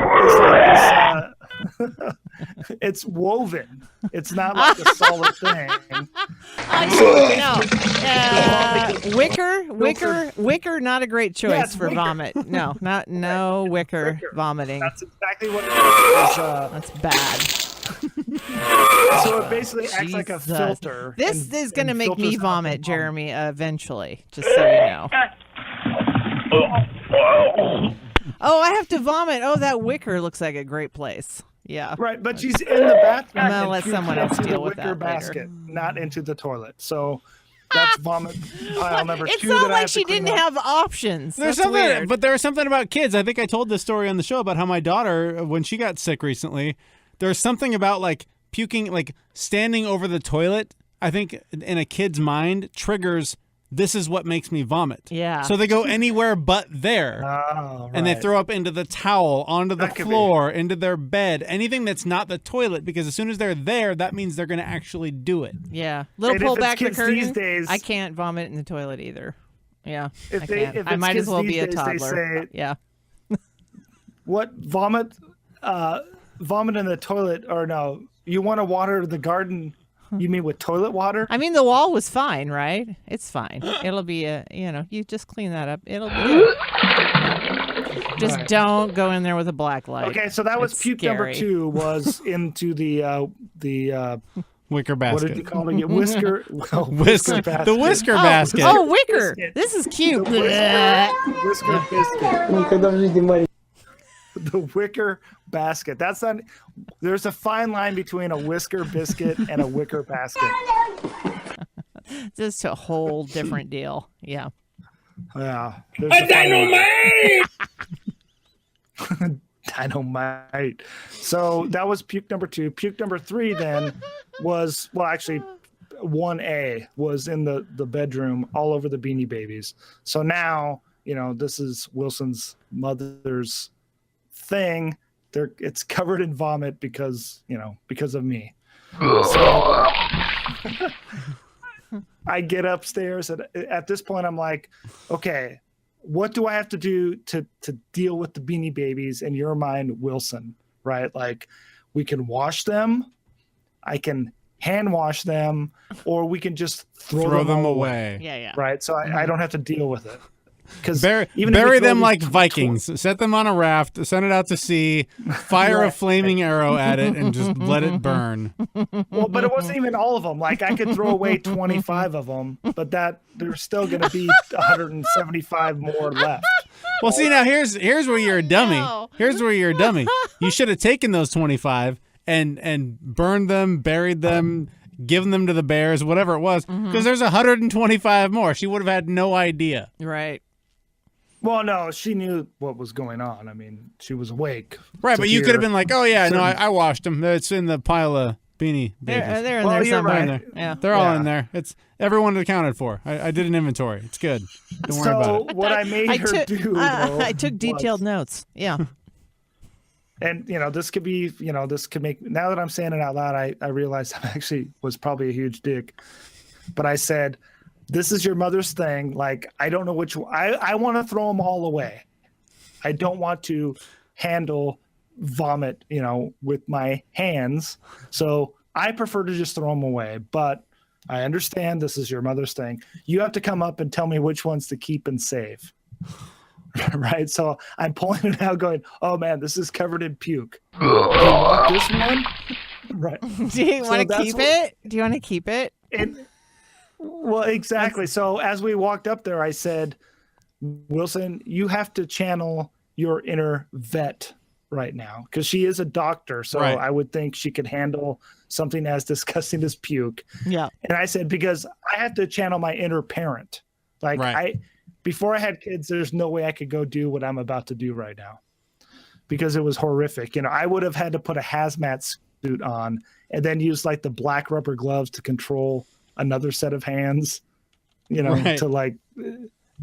Speaker 8: it's woven. It's not like a solid thing.
Speaker 2: Wicker, not a great choice for vomit. No wicker vomiting.
Speaker 8: That's exactly what it is.
Speaker 2: That's bad.
Speaker 8: So it basically acts like a filter.
Speaker 2: This is going to make me vomit, Jeremy, eventually, just so you know. Oh, I have to vomit. Oh, that wicker looks like a great place. Yeah.
Speaker 8: Right, but she's in the bathroom.
Speaker 2: I'm going to let someone else deal with that
Speaker 8: basket,
Speaker 2: later.
Speaker 8: not into the toilet. So that's vomit pile number 2.
Speaker 2: It's not like she didn't have options.
Speaker 1: There's
Speaker 2: That's
Speaker 1: something,
Speaker 2: weird.
Speaker 1: but there was something about kids. I think I told this story on the show about how my daughter, when she got sick recently, there's something about like puking, like standing over the toilet. I think in a kid's mind triggers, this is what makes me vomit.
Speaker 2: Yeah.
Speaker 1: So they go anywhere but there.
Speaker 8: Oh, right.
Speaker 1: And they throw up into the towel, onto the floor, into their bed, anything that's not the toilet, because as soon as they're there, that means they're going to actually do it.
Speaker 2: Yeah. Little
Speaker 8: And
Speaker 2: pull
Speaker 8: if it's
Speaker 2: back the
Speaker 8: kids
Speaker 2: curtain.
Speaker 8: these days-
Speaker 2: I can't vomit in the toilet either. Yeah.
Speaker 8: If
Speaker 2: I
Speaker 8: they-
Speaker 2: can't.
Speaker 8: if
Speaker 2: I
Speaker 8: it's
Speaker 2: might as
Speaker 8: kids
Speaker 2: well be
Speaker 8: these
Speaker 2: a
Speaker 8: days, they
Speaker 2: toddler.
Speaker 8: say-
Speaker 2: Yeah.
Speaker 8: What vomit in the toilet, or no, you want to water the garden You mean with toilet water?
Speaker 2: I mean, the wall was fine, right? It's fine. It'll be you just clean that up. It'll be good. Just don't go in there with a black light.
Speaker 8: Okay, so that was
Speaker 2: It's
Speaker 8: puke
Speaker 2: scary.
Speaker 8: number 2 was into the
Speaker 1: wicker basket.
Speaker 8: what did you call it again? Whisker. Well,
Speaker 1: Whisker
Speaker 8: basket.
Speaker 1: the whisker basket.
Speaker 2: Oh, wicker. This is cute.
Speaker 8: Whisker biscuit. The wicker basket. That's not. There's a fine line between a whisker biscuit and a wicker basket.
Speaker 2: Just a whole different deal. Yeah.
Speaker 8: Yeah. A dynamite. Dynamite. So that was puke number 2. Puke number 3 then was, well, actually 1A was in the bedroom all over the Beanie Babies. So now, this is Wilson's mother's thing. It's covered in vomit because of me. So I get upstairs and at this point I'm like, okay, what do I have to do to deal with the Beanie Babies in your mind, Wilson? Right? Like, we can wash them, I can hand wash them, or we can just throw them away.
Speaker 2: Yeah.
Speaker 8: Right? So I don't have to deal with it. Because
Speaker 1: bury them like Vikings. Set them on a raft, send it out to sea, fire a flaming arrow at it, and just let it burn.
Speaker 8: Well, but it wasn't even all of them. Like, I could throw away 25 of them, but there's still going to be 175 more left.
Speaker 1: Well, see, now here's where you're a dummy. Here's where you're a dummy. You should have taken those 25 and burned them, buried them, given them to the bears, whatever it was, because there's 125 more. She would have had no idea.
Speaker 2: Right.
Speaker 8: Well, no, she knew what was going on. I mean, she was awake.
Speaker 1: Right, but you could have been like, oh, yeah, no, I washed them. It's in the pile of Beanie Babies.
Speaker 2: They're in there somewhere.
Speaker 8: Right.
Speaker 2: Yeah.
Speaker 1: They're all in there. It's everyone accounted for. I did an inventory. It's good. Don't worry about it.
Speaker 8: What I made her do, though,
Speaker 2: I took detailed notes. Yeah.
Speaker 8: And, this could be, this could make, now that I'm saying it out loud, I realize I actually was probably a huge dick. But I said, this is your mother's thing. Like, I don't know which one. I want to throw them all away. I don't want to handle vomit, with my hands. So I prefer to just throw them away. But I understand this is your mother's thing. You have to come up and tell me which ones to keep and save. Right? So I'm pulling it out going, oh, man, this is covered in puke. Do you want this one? Right.
Speaker 2: Do you want to keep it? Do you want to keep it?
Speaker 8: Well, exactly. So as we walked up there, I said, Wilson, you have to channel your inner vet right now, because she is a doctor. So I would think she could handle something as disgusting as puke.
Speaker 2: Yeah.
Speaker 8: And I said, because I have to channel my inner parent. Like, before I had kids, there's no way I could go do what I'm about to do right now, because it was horrific. I would have had to put a hazmat suit on and then use like the black rubber gloves to control another set of hands, to like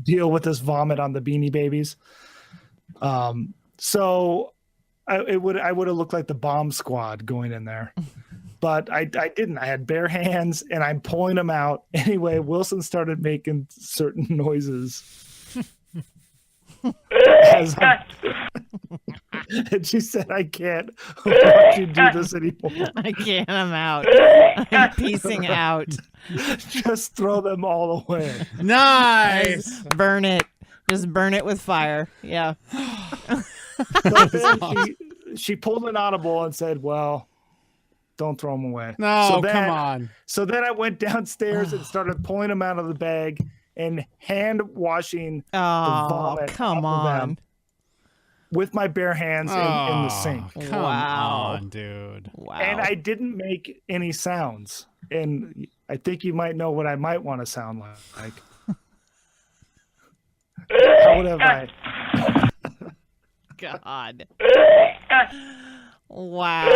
Speaker 8: deal with this vomit on the Beanie Babies. So I would have looked like the bomb squad going in there, but I didn't. I had bare hands and I'm pulling them out. Anyway, Wilson started making certain noises. And she said, I can't watch you do this anymore.
Speaker 2: I can't. I'm out. I'm piecing out.
Speaker 8: Just throw them all away.
Speaker 1: Nice.
Speaker 2: Burn it. Just burn it with fire. Yeah.
Speaker 8: But then she pulled an audible and said, well, don't throw them away.
Speaker 1: No, come on.
Speaker 8: So then I went downstairs and started pulling them out of the bag and hand washing the vomit
Speaker 2: come
Speaker 8: off of
Speaker 2: on.
Speaker 8: them with my bare hands in the sink.
Speaker 1: Come on, dude.
Speaker 2: Wow.
Speaker 8: And I didn't make any sounds. And I think you might know what I might want to sound like. How would have I?
Speaker 2: God. Wow.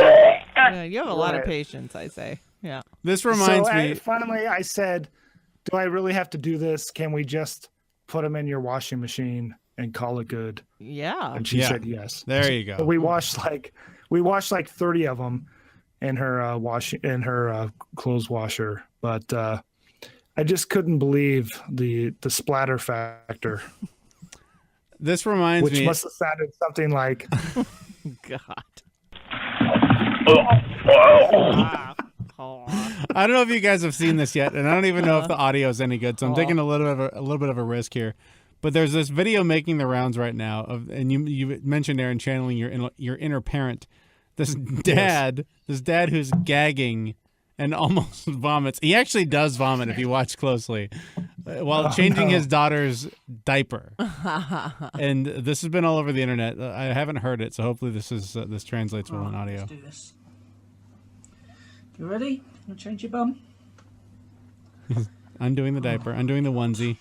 Speaker 2: Yeah, you have a lot of patience, I say. Yeah.
Speaker 1: This reminds me.
Speaker 8: Finally, I said, do I really have to do this? Can we just put them in your washing machine and call it good?
Speaker 2: Yeah.
Speaker 8: And she said yes.
Speaker 1: There you go.
Speaker 8: So we washed like 30 of them in her clothes washer, but I just couldn't believe the splatter factor.
Speaker 1: This reminds me.
Speaker 8: Which must have sounded something like.
Speaker 2: God.
Speaker 1: I don't know if you guys have seen this yet, and I don't even know if the audio is any good. So I'm taking a little bit of a risk here. But there's this video making the rounds right now and you mentioned, Aaron, channeling your inner parent. This dad who's gagging and almost vomits. He actually does vomit if you watch closely while changing his daughter's diaper. And this has been all over the internet. I haven't heard it, so hopefully this translates well in audio.
Speaker 12: Let's do this. You ready? You change your bum?
Speaker 1: Undoing the diaper, undoing the onesie.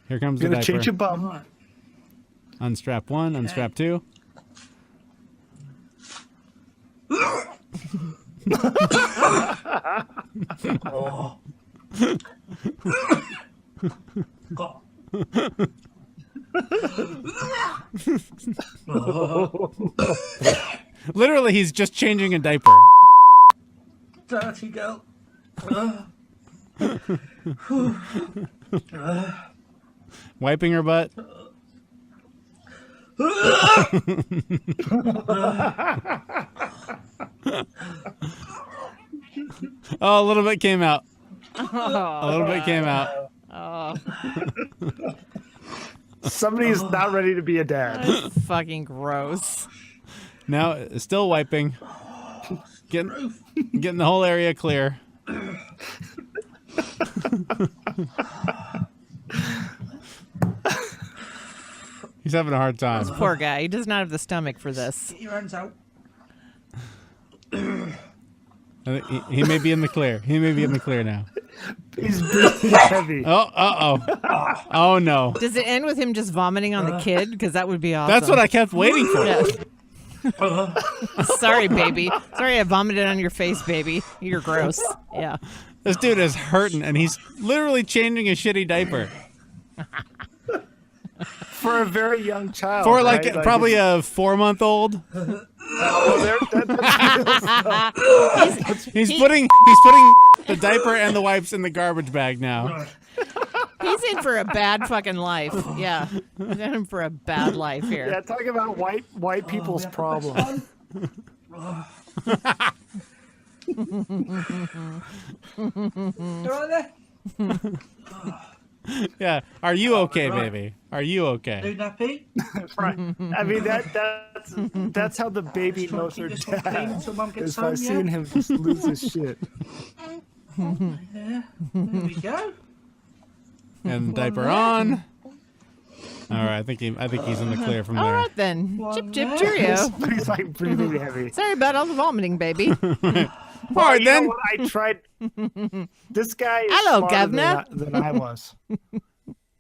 Speaker 1: Here comes the diaper.
Speaker 8: Change your bum.
Speaker 12: Right.
Speaker 1: Unstrap one, unstrap two.
Speaker 12: Oh.
Speaker 1: Literally, he's just changing a diaper.
Speaker 12: Dirty girl.
Speaker 1: Wiping her butt. Oh, a little bit came out. A little bit came out.
Speaker 2: Oh.
Speaker 8: Somebody's not ready to be a dad.
Speaker 2: That's fucking gross.
Speaker 1: Now, still wiping. Getting the whole area clear. He's having a hard time.
Speaker 2: This poor guy. He does not have the stomach for this.
Speaker 12: Get your hands out.
Speaker 1: I think he may be in the clear. He may be in the clear now.
Speaker 8: He's breathing heavy.
Speaker 1: Oh no.
Speaker 2: Does it end with him just vomiting on the kid? Because that would be awesome.
Speaker 1: That's what I kept waiting for.
Speaker 2: Yeah. Sorry, baby. Sorry I vomited on your face, baby. You're gross. Yeah.
Speaker 1: This dude is hurting, and he's literally changing a shitty diaper.
Speaker 8: For a very young child.
Speaker 1: For like probably a 4-month-old. He's putting the diaper and the wipes in the garbage bag now.
Speaker 2: He's in for a bad fucking life. Yeah. He's in for a bad life here.
Speaker 8: Yeah, talk about white people's problem.
Speaker 1: Yeah. Are you okay, baby? Are you okay?
Speaker 12: Do nappy?
Speaker 8: Right. I mean that's how the baby knows her dad. Is by seeing him just lose his shit.
Speaker 12: There we go.
Speaker 1: And the diaper on. All right, I think he's in the clear from there.
Speaker 2: All right then. Chip chip cheerio.
Speaker 8: He's like breathing heavy.
Speaker 2: Sorry about all the vomiting, baby.
Speaker 1: All right,
Speaker 8: you
Speaker 1: then.
Speaker 8: know what? I tried. This guy is
Speaker 2: Hello,
Speaker 8: smarter
Speaker 2: governor.
Speaker 8: than I was.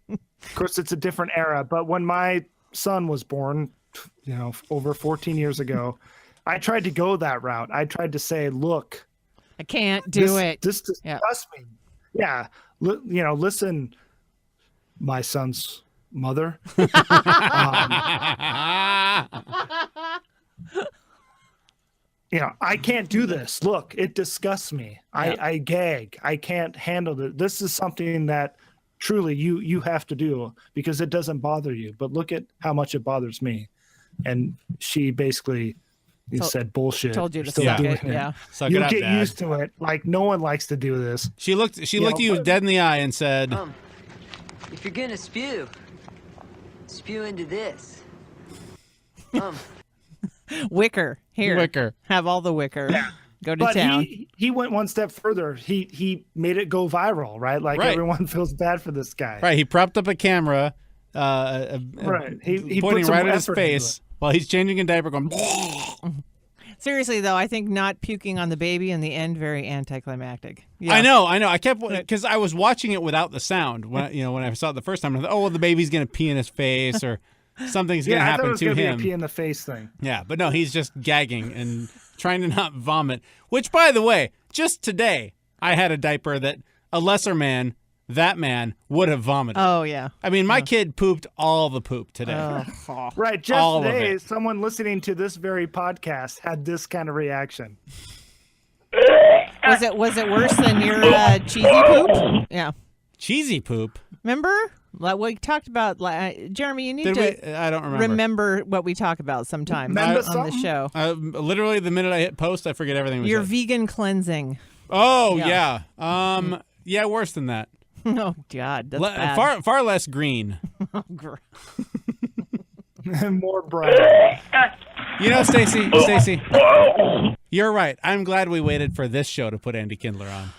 Speaker 8: Of course, it's a different era. But when my son was born, over 14 years ago, I tried to go that route. I tried to say, look,
Speaker 2: I can't do it.
Speaker 8: This disgusts me. Yeah. Listen, my son's mother. I can't do this. Look, it disgusts me. Yeah. I gag. I can't handle it. This is something that truly you have to do because it doesn't bother you. But look at how much it bothers me. And she basically said bullshit.
Speaker 2: Told you to suck it. Yeah.
Speaker 1: Suck
Speaker 8: you
Speaker 1: it up,
Speaker 8: get
Speaker 1: Dad.
Speaker 8: used to it. Like no one likes to do this.
Speaker 1: She looked you dead in the eye and said,
Speaker 4: if you're gonna spew into this.
Speaker 2: Wicker. Here.
Speaker 1: Wicker.
Speaker 2: Have all the wicker.
Speaker 8: Yeah.
Speaker 2: Go to town.
Speaker 8: He went one step further. He made it go viral, right? Like everyone feels bad for this guy.
Speaker 1: Right. He propped up a camera,
Speaker 8: right. He
Speaker 1: pointing right at his
Speaker 8: effort
Speaker 1: face while he's changing a diaper, going.
Speaker 2: Seriously though, I think not puking on the baby in the end very anticlimactic. Yeah.
Speaker 1: I know. I kept because I was watching it without the sound when I saw it the first time. I thought, oh, well, the baby's gonna pee in his face or something's gonna happen
Speaker 8: I thought it was
Speaker 1: to
Speaker 8: gonna
Speaker 1: him.
Speaker 8: Be a pee in the face thing.
Speaker 1: Yeah, but no, he's just gagging and trying to not vomit. Which, by the way, just today I had a diaper that a lesser man, that man, would have vomited.
Speaker 2: Oh yeah.
Speaker 1: I mean, my kid pooped all the poop today.
Speaker 8: Right. Just
Speaker 1: all
Speaker 8: today, someone listening to this very podcast had this kind of reaction.
Speaker 2: Was it worse than your cheesy poop? Yeah.
Speaker 1: Cheesy poop.
Speaker 2: Remember? Like we talked about, Jeremy, you need to
Speaker 1: I don't
Speaker 2: remember what we talk about sometime on the show.
Speaker 1: Literally, the minute I hit post, I forget everything we
Speaker 2: Your
Speaker 1: said.
Speaker 2: vegan cleansing.
Speaker 1: Oh yeah. Yeah, worse than that.
Speaker 2: Oh God, that's bad.
Speaker 1: Far less green.
Speaker 2: Oh, gross.
Speaker 8: More brown.
Speaker 1: You know, Stacy, you're right. I'm glad we waited for this show to put Andy Kindler on.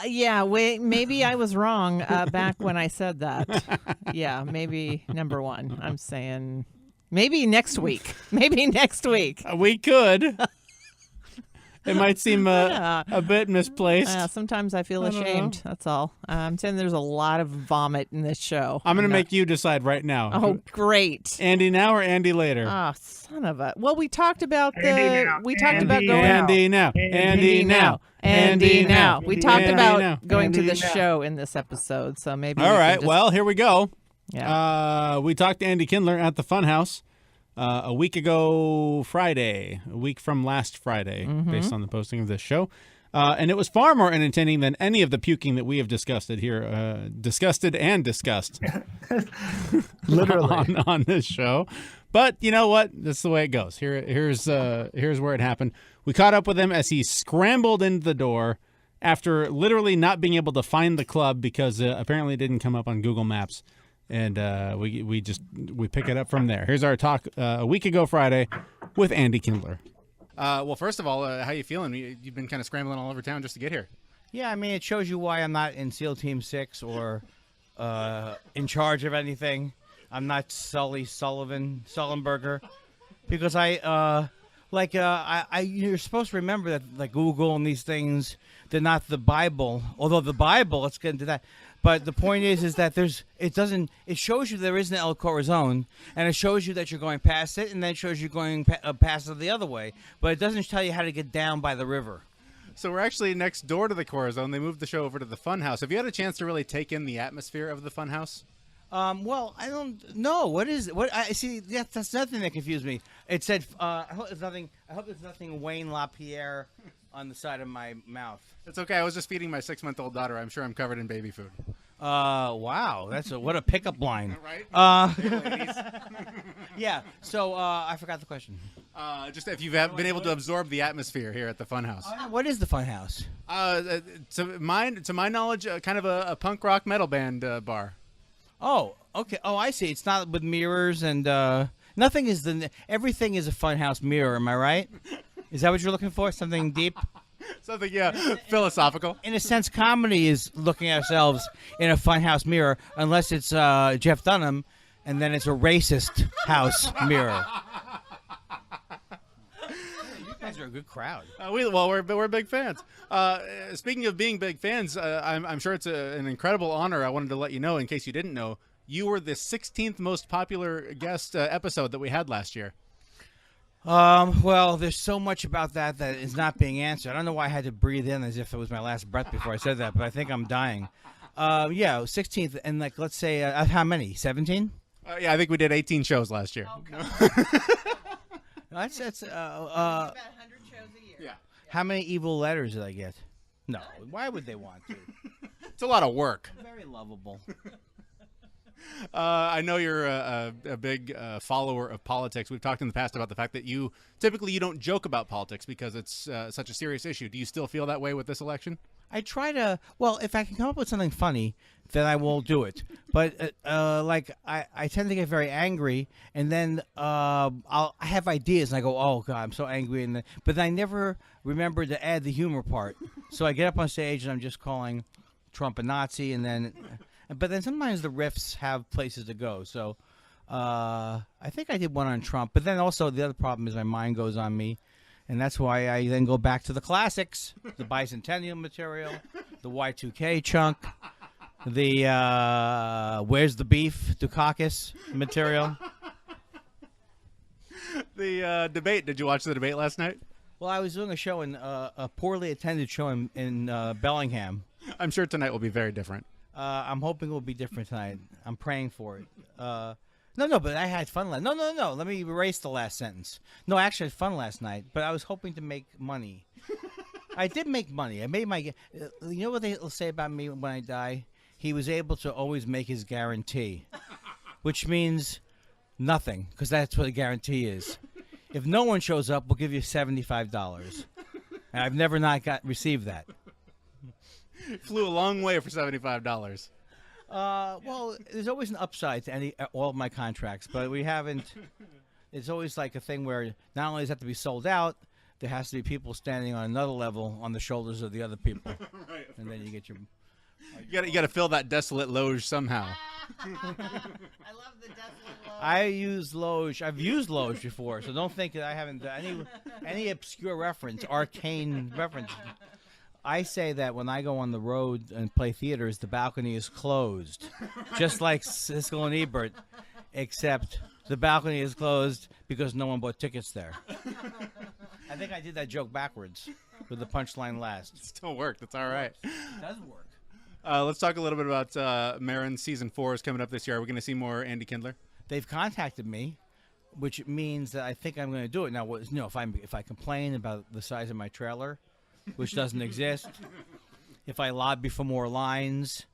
Speaker 2: Yeah, wait, maybe I was wrong back when I said that. Yeah, maybe number one. I'm saying maybe next week. Maybe next week.
Speaker 1: We could. It might seem a bit misplaced.
Speaker 2: Sometimes I feel ashamed. That's all. I'm saying there's a lot of vomit in this show.
Speaker 1: I'm going to make you decide right now.
Speaker 2: Oh, great.
Speaker 1: Andy now or Andy later?
Speaker 2: Oh, son of a. Well, we talked about
Speaker 8: Andy now.
Speaker 2: We talked
Speaker 8: Andy
Speaker 2: about going.
Speaker 1: Andy now.
Speaker 2: Andy now. Andy now. We talked
Speaker 1: Andy
Speaker 2: about
Speaker 1: now.
Speaker 2: going to
Speaker 8: Andy
Speaker 2: the
Speaker 8: now.
Speaker 2: show in this episode, so maybe.
Speaker 1: All
Speaker 2: we
Speaker 1: right.
Speaker 2: can just-
Speaker 1: Well, here we go.
Speaker 2: Yeah.
Speaker 1: We talked to Andy Kindler at the Funhouse a week ago Friday, a week from last Friday, based on the posting of this show. And it was far more entertaining than any of the puking that we have discussed here, discussed
Speaker 8: Literally.
Speaker 1: on this show. But you know what? That's the way it goes. Here's where it happened. We caught up with him as he scrambled into the door after literally not being able to find the club because apparently it didn't come up on Google Maps. And we pick it up from there. Here's our talk a week ago Friday with Andy Kindler. Well, first of all, how you feeling? You've been kind of scrambling all over town just to get here.
Speaker 13: Yeah, I mean, it shows you why I'm not in SEAL Team 6 or in charge of anything. I'm not Sullenberger, because you're supposed to remember that like Google and these things, they're not the Bible. Although the Bible, let's get into that. But the point is that it shows you there is an El Corazon, and it shows you that you're going past it, and then it shows you going past it the other way. But it doesn't tell you how to get down by the river.
Speaker 1: So we're actually next door to the Corazon. They moved the show over to the Funhouse. Have you had a chance to really take in the atmosphere of the Funhouse?
Speaker 13: Well, I don't know. What is it? What I see? Yeah, that's nothing that confused me. It said, I hope there's nothing Wayne LaPierre on the side of my mouth.
Speaker 1: It's okay. I was just feeding my 6-month-old daughter. I'm sure I'm covered in baby food.
Speaker 13: Wow. What a pickup line.
Speaker 1: Right?
Speaker 13: Yeah. So I forgot the question.
Speaker 1: Just if you've been able to absorb the atmosphere here at the Funhouse.
Speaker 13: What is the Funhouse?
Speaker 1: To my knowledge, kind of a punk rock metal band bar.
Speaker 13: Oh, okay. Oh, I see. It's not with mirrors and everything is a Funhouse mirror. Am I right? Is that what you're looking for? Something deep?
Speaker 1: Something, philosophical.
Speaker 13: In a sense, comedy is looking at ourselves in a Funhouse mirror, unless it's Jeff Dunham, and then it's a racist house mirror. You guys are a good crowd.
Speaker 1: We're big fans. Speaking of being big fans, I'm sure it's an incredible honor. I wanted to let you know, in case you didn't know, you were the 16th most popular guest episode that we had last year.
Speaker 13: Well, there's so much about that is not being answered. I don't know why I had to breathe in as if it was my last breath before I said that, but I think I'm dying. 16th, and let's say, how many? 17?
Speaker 1: Yeah, I think we did 18 shows last year.
Speaker 13: That's
Speaker 2: about 100 shows a year.
Speaker 1: Yeah.
Speaker 13: How many evil letters did I get? No. Why would they want to?
Speaker 1: It's a lot of work.
Speaker 13: Very lovable.
Speaker 1: I know you're a big follower of politics. We've talked in the past about the fact that you don't joke about politics because it's such a serious issue. Do you still feel that way with this election?
Speaker 13: I try to. Well, if I can come up with something funny, then I will do it. But I tend to get very angry, and then I have ideas, and I go, "Oh God, I'm so angry," but I never remember to add the humor part. So I get up on stage and I'm just calling Trump a Nazi, but then sometimes the riffs have places to go. So I think I did one on Trump, but then also the other problem is my mind goes on me. And that's why I then go back to the classics, the bicentennial material, the Y2K chunk, the Where's the Beef, Dukakis material.
Speaker 1: The debate. Did you watch the debate last night?
Speaker 13: Well, I was doing a show a poorly attended show in Bellingham.
Speaker 1: I'm sure tonight will be very different.
Speaker 13: I'm hoping it will be different tonight. I'm praying for it. No, but I had fun last. No. Let me erase the last sentence. No, I actually had fun last night, but I was hoping to make money. I did make money. I made my. You know what they'll say about me when I die? He was able to always make his guarantee, which means nothing, because that's what a guarantee is. If no one shows up, we'll give you $75, and I've never received that.
Speaker 1: Flew a long way for $75.
Speaker 13: Well, there's always an upside to all of my contracts, but we haven't. It's always like a thing where not only does it have to be sold out, there has to be people standing on another level on the shoulders of the other people,
Speaker 1: Right,
Speaker 13: and then you get your.
Speaker 1: You got to fill that desolate loge somehow.
Speaker 2: I love the desolate loge.
Speaker 13: I've used loge before, so don't think that I haven't done any obscure reference, arcane reference. I say that when I go on the road and play theaters, the balcony is closed, just like Siskel and Ebert, except the balcony is closed because no one bought tickets there. I think I did that joke backwards with the punchline last.
Speaker 1: It still worked. That's all right.
Speaker 13: It does work.
Speaker 1: Let's talk a little bit about Marin. Season 4 is coming up this year. Are we going to see more Andy Kindler?
Speaker 13: They've contacted me, which means that I think I'm going to do it. Now, if I complain about the size of my trailer, which doesn't exist, if I lobby for more lines,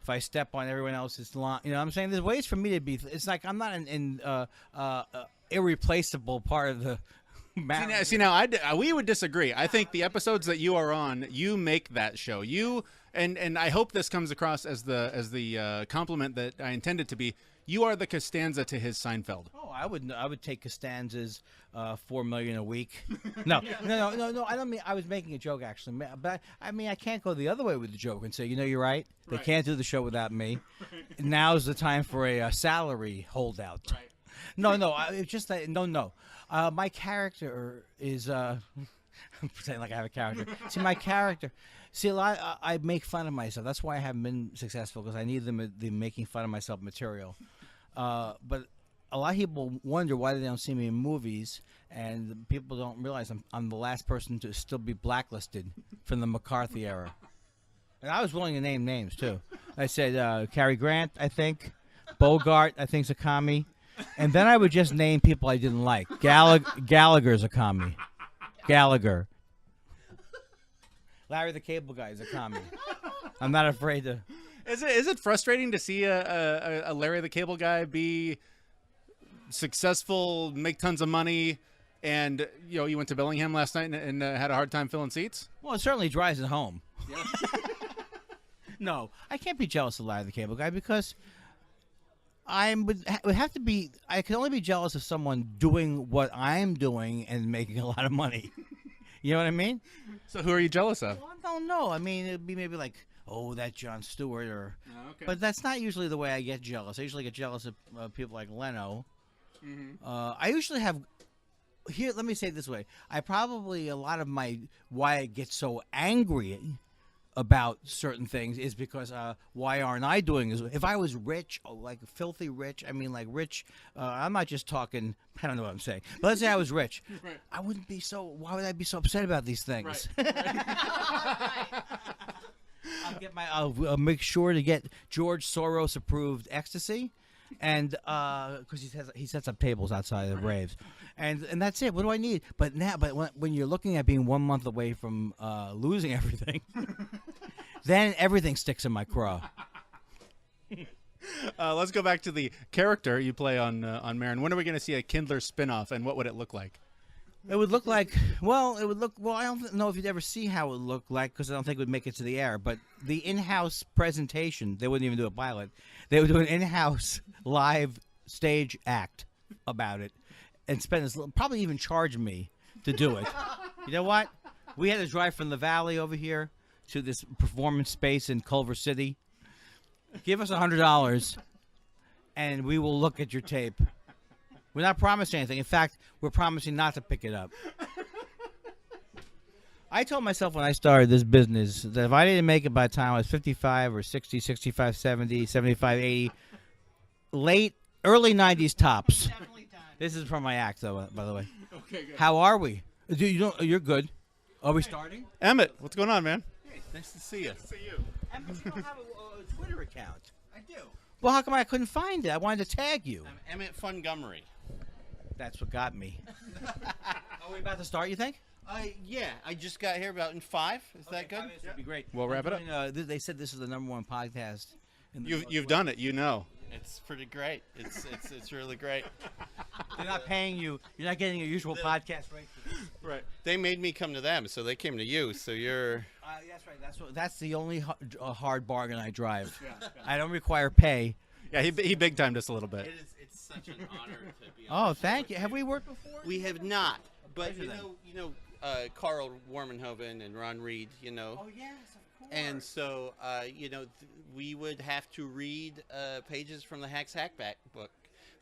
Speaker 13: if I step on everyone else's line, you know what I'm saying? There's ways for me to be. It's like I'm not an irreplaceable part of the.
Speaker 1: See now, we would disagree. I think the episodes that you are on, you make that show. You and I hope this comes across as the compliment that I intended to be. You are the Costanza to his Seinfeld.
Speaker 13: Oh, I would take Costanza's $4 million a week. No. I don't mean. I was making a joke actually, but I mean I can't go the other way with the joke and say, you're right. They can't do the show without me. Right. Now's the time for a salary holdout.
Speaker 1: Right.
Speaker 13: No. It's just that no. My character is. I'm pretending like I have a character. See, my character. See, a lot. I make fun of myself. That's why I haven't been successful, because I need the making fun of myself material. But a lot of people wonder why they don't see me in movies, and people don't realize I'm the last person to still be blacklisted from the McCarthy era. And I was willing to name names too. I said Cary Grant, I think, Bogart, I think's a commie, and then I would just name people I didn't like. Gallagher's a commie. Gallagher. Larry the Cable Guy is a commie. I'm not afraid to.
Speaker 1: Is it frustrating to see a Larry the Cable Guy be successful, make tons of money, and you went to Bellingham last night and had a hard time filling seats?
Speaker 13: Well, it certainly drives it home. Yeah. No, I can't be jealous of Larry the Cable Guy because I would have to be. I can only be jealous of someone doing what I'm doing and making a lot of money. You know what I mean?
Speaker 1: So who are you jealous of?
Speaker 13: Well, I don't know. I mean, it'd be maybe like, that Jon Stewart, or.
Speaker 1: Oh, okay.
Speaker 13: But that's not usually the way I get jealous. I usually get jealous of people like Leno. Mm-hmm. I usually have. Here, let me say it this way. I probably a lot of why I get so angry about certain things is because why aren't I doing this? If I was rich, like filthy rich, I mean like rich, I'm not just talking, I don't know what I'm saying, but let's say I was rich. Right. I wouldn't be so, why would I be so upset about these things? Right. I'll make sure to get George Soros approved ecstasy, and because he sets up tables outside of the raves, and that's it. What do I need? But when you're looking at being 1 month away from losing everything, then everything sticks in my craw.
Speaker 1: Let's go back to the character you play on Marin. When are we going to see a Kindler spinoff, and what would it look like?
Speaker 13: It would look like, well, I don't know if you'd ever see how it would look like, because I don't think it would make it to the air, but the in-house presentation, they wouldn't even do a pilot. They would do an in-house live stage act about it and probably even charge me to do it. You know what? We had to drive from the valley over here to this performance space in Culver City. Give us $100 and we will look at your tape. We're not promising anything. In fact, we're promising not to pick it up. I told myself when I started this business that if I didn't make it by the time I was 55 or 60, 65, 70, 75, 80, early 90s tops. This is from my act, though, by the way.
Speaker 1: Okay, good.
Speaker 13: How are we? You're good. Are we starting?
Speaker 1: Emmett, what's going on, man?
Speaker 13: Hey, nice to see you.
Speaker 1: Nice to see you.
Speaker 13: Emmett, you don't have a Twitter account.
Speaker 14: I do.
Speaker 13: Well, how come I couldn't find it? I wanted to tag you.
Speaker 14: I'm Emmett Fungomery.
Speaker 13: That's what got me. Are we about to start, you think?
Speaker 14: Yeah, I just got here about in 5. Is that good?
Speaker 13: That'd be great.
Speaker 1: We'll wrap it up.
Speaker 13: They said this is the #1 podcast.
Speaker 1: You've done it, you know.
Speaker 14: It's pretty great. It's really great.
Speaker 13: They're not paying you. You're not getting your usual podcast rate.
Speaker 1: Right.
Speaker 14: They made me come to them, so they came to you. So you're.
Speaker 13: that's right. That's the only hard bargain I drive. I don't require pay.
Speaker 1: Yeah, he big timed us a little bit.
Speaker 14: It's such an honor to be on.
Speaker 13: Oh, thank you. Have we worked before?
Speaker 14: We have not, but you know, Carl Warmenhoven and Ron Reed. You know.
Speaker 13: Oh yes, of course.
Speaker 14: And so, we would have to read pages from the Hacks Hackback book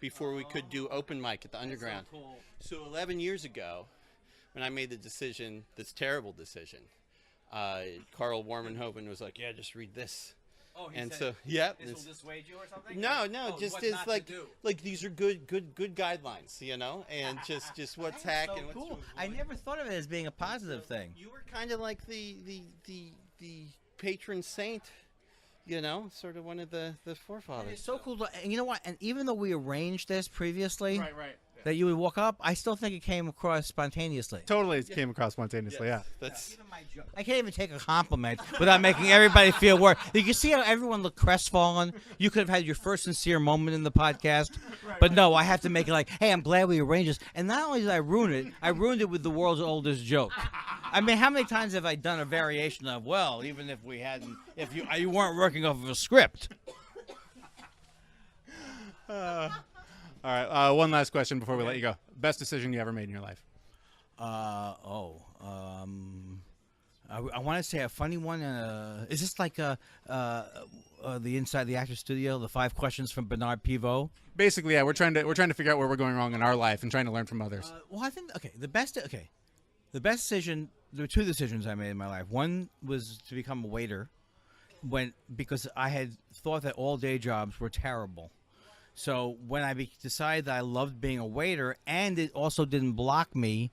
Speaker 14: before we could do open mic at the Underground. So 11 years ago, when I made the decision, this terrible decision, Carl Warmenhoven was like, "Yeah, just read this."
Speaker 13: Oh, he
Speaker 14: and
Speaker 13: said,
Speaker 14: so yeah,
Speaker 13: this will dissuade you or something?
Speaker 14: No,
Speaker 13: Oh,
Speaker 14: just
Speaker 13: what
Speaker 14: it's
Speaker 13: not
Speaker 14: like
Speaker 13: to do.
Speaker 14: like these are good guidelines, you know, and just what's hack and what's
Speaker 13: cool.
Speaker 14: to avoid.
Speaker 13: I never thought of it as being a positive thing.
Speaker 14: You were kind of like the patron saint, you know, sort of one of the forefathers.
Speaker 13: It's so cool. And you know what? And even though we arranged this previously,
Speaker 1: Right.
Speaker 13: that you would walk up, I still think it came across spontaneously.
Speaker 1: Totally came across spontaneously.
Speaker 14: Yes,
Speaker 1: Yeah.
Speaker 14: that's
Speaker 13: I can't even take a compliment without making everybody feel worse. You can see how everyone looked crestfallen. You could have had your first sincere moment in the podcast, but no, I have to make it like, hey, I'm glad we arranged this. And not only did I ruin it, I ruined it with the world's oldest joke. I mean, how many times have I done a variation of, well, even if we hadn't, if you weren't working off of a script?
Speaker 1: All right. One last question before we let you go. Best decision you ever made in your life?
Speaker 13: I want to say a funny one. Is this like the Inside the Actor Studio, the 5 questions from Bernard Pivot?
Speaker 1: Basically, yeah. We're trying to figure out where we're going wrong in our life and trying to learn from others.
Speaker 13: Well, I think the best decision. There were 2 decisions I made in my life. One was to become a waiter, because I had thought that all day jobs were terrible. So when I decided that I loved being a waiter, and it also didn't block me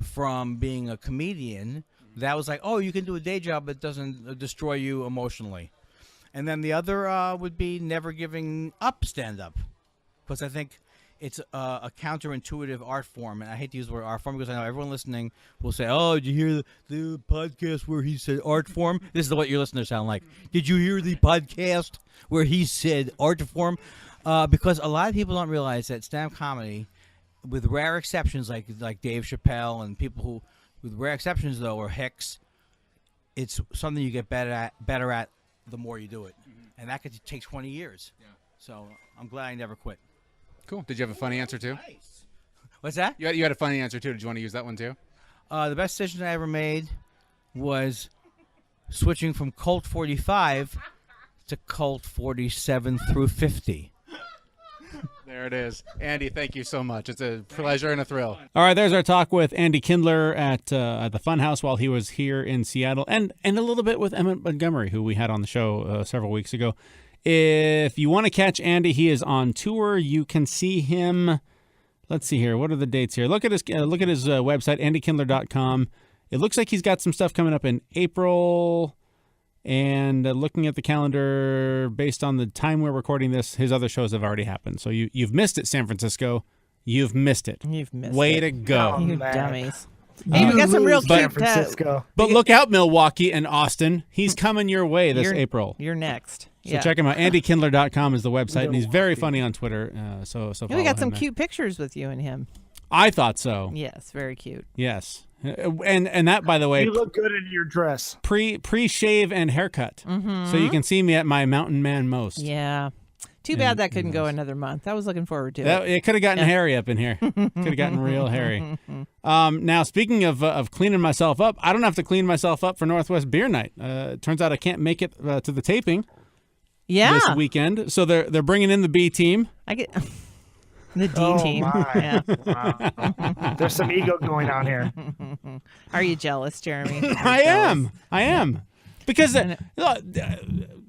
Speaker 13: from being a comedian, that was like, oh, you can do a day job that doesn't destroy you emotionally. And then the other would be never giving up stand-up, because I think it's a counterintuitive art form. And I hate to use the word art form because I know everyone listening will say, oh, did you hear the podcast where he said art form? This is what your listeners sound like. Did you hear the podcast where he said art form? Because a lot of people don't realize that stand-up comedy, with rare exceptions like Dave Chappelle and people who, with rare exceptions though, or Hicks, it's something you get better at the more you do it, and that could take 20 years. Yeah. So I'm glad I never quit.
Speaker 1: Cool. Did you have a funny answer too?
Speaker 13: Nice. What's that?
Speaker 1: You had a funny answer too. Did you want to use that one too?
Speaker 13: The best decision I ever made was switching from Colt 45 to Colt 47 through 50.
Speaker 1: There it is. Andy, thank you so much. It's a pleasure and a thrill. All right, there's our talk with Andy Kindler at the Funhouse while he was here in Seattle, and a little bit with Emmett Montgomery, who we had on the show several weeks ago. If you want to catch Andy, he is on tour. You can see him. Let's see here. What are the dates here? Look at his website, andykindler.com. It looks like he's got some stuff coming up in April. And looking at the calendar, based on the time we're recording this, his other shows have already happened. So you've missed it, San Francisco. You've missed it. Way to go.
Speaker 2: You dummies. Hey, we got some real cute
Speaker 8: San Francisco.
Speaker 1: But look out, Milwaukee and Austin. He's coming your way this April.
Speaker 2: You're next.
Speaker 1: So check him out. AndyKindler.com is the website, and he's very funny on Twitter. So
Speaker 2: we got some cute pictures with you and him.
Speaker 1: I thought so.
Speaker 2: Yes, very cute.
Speaker 1: Yes. And that, by the way,
Speaker 8: you look good in your dress.
Speaker 1: Pre-shave and haircut.
Speaker 2: Mm-hmm.
Speaker 1: So you can see me at my mountain man most.
Speaker 2: Yeah. Too bad that couldn't go another month. I was looking forward to it.
Speaker 1: It could have gotten hairy up in here. Could have gotten real hairy. Now, speaking of cleaning myself up, I don't have to clean myself up for Northwest Beer Night. Turns out I can't make it to the taping this weekend. So they're bringing in the B team.
Speaker 2: I get... The D team.
Speaker 8: My.
Speaker 2: Yeah.
Speaker 8: Wow. There's some ego going on here.
Speaker 2: Are you jealous, Jeremy?
Speaker 1: I am. Because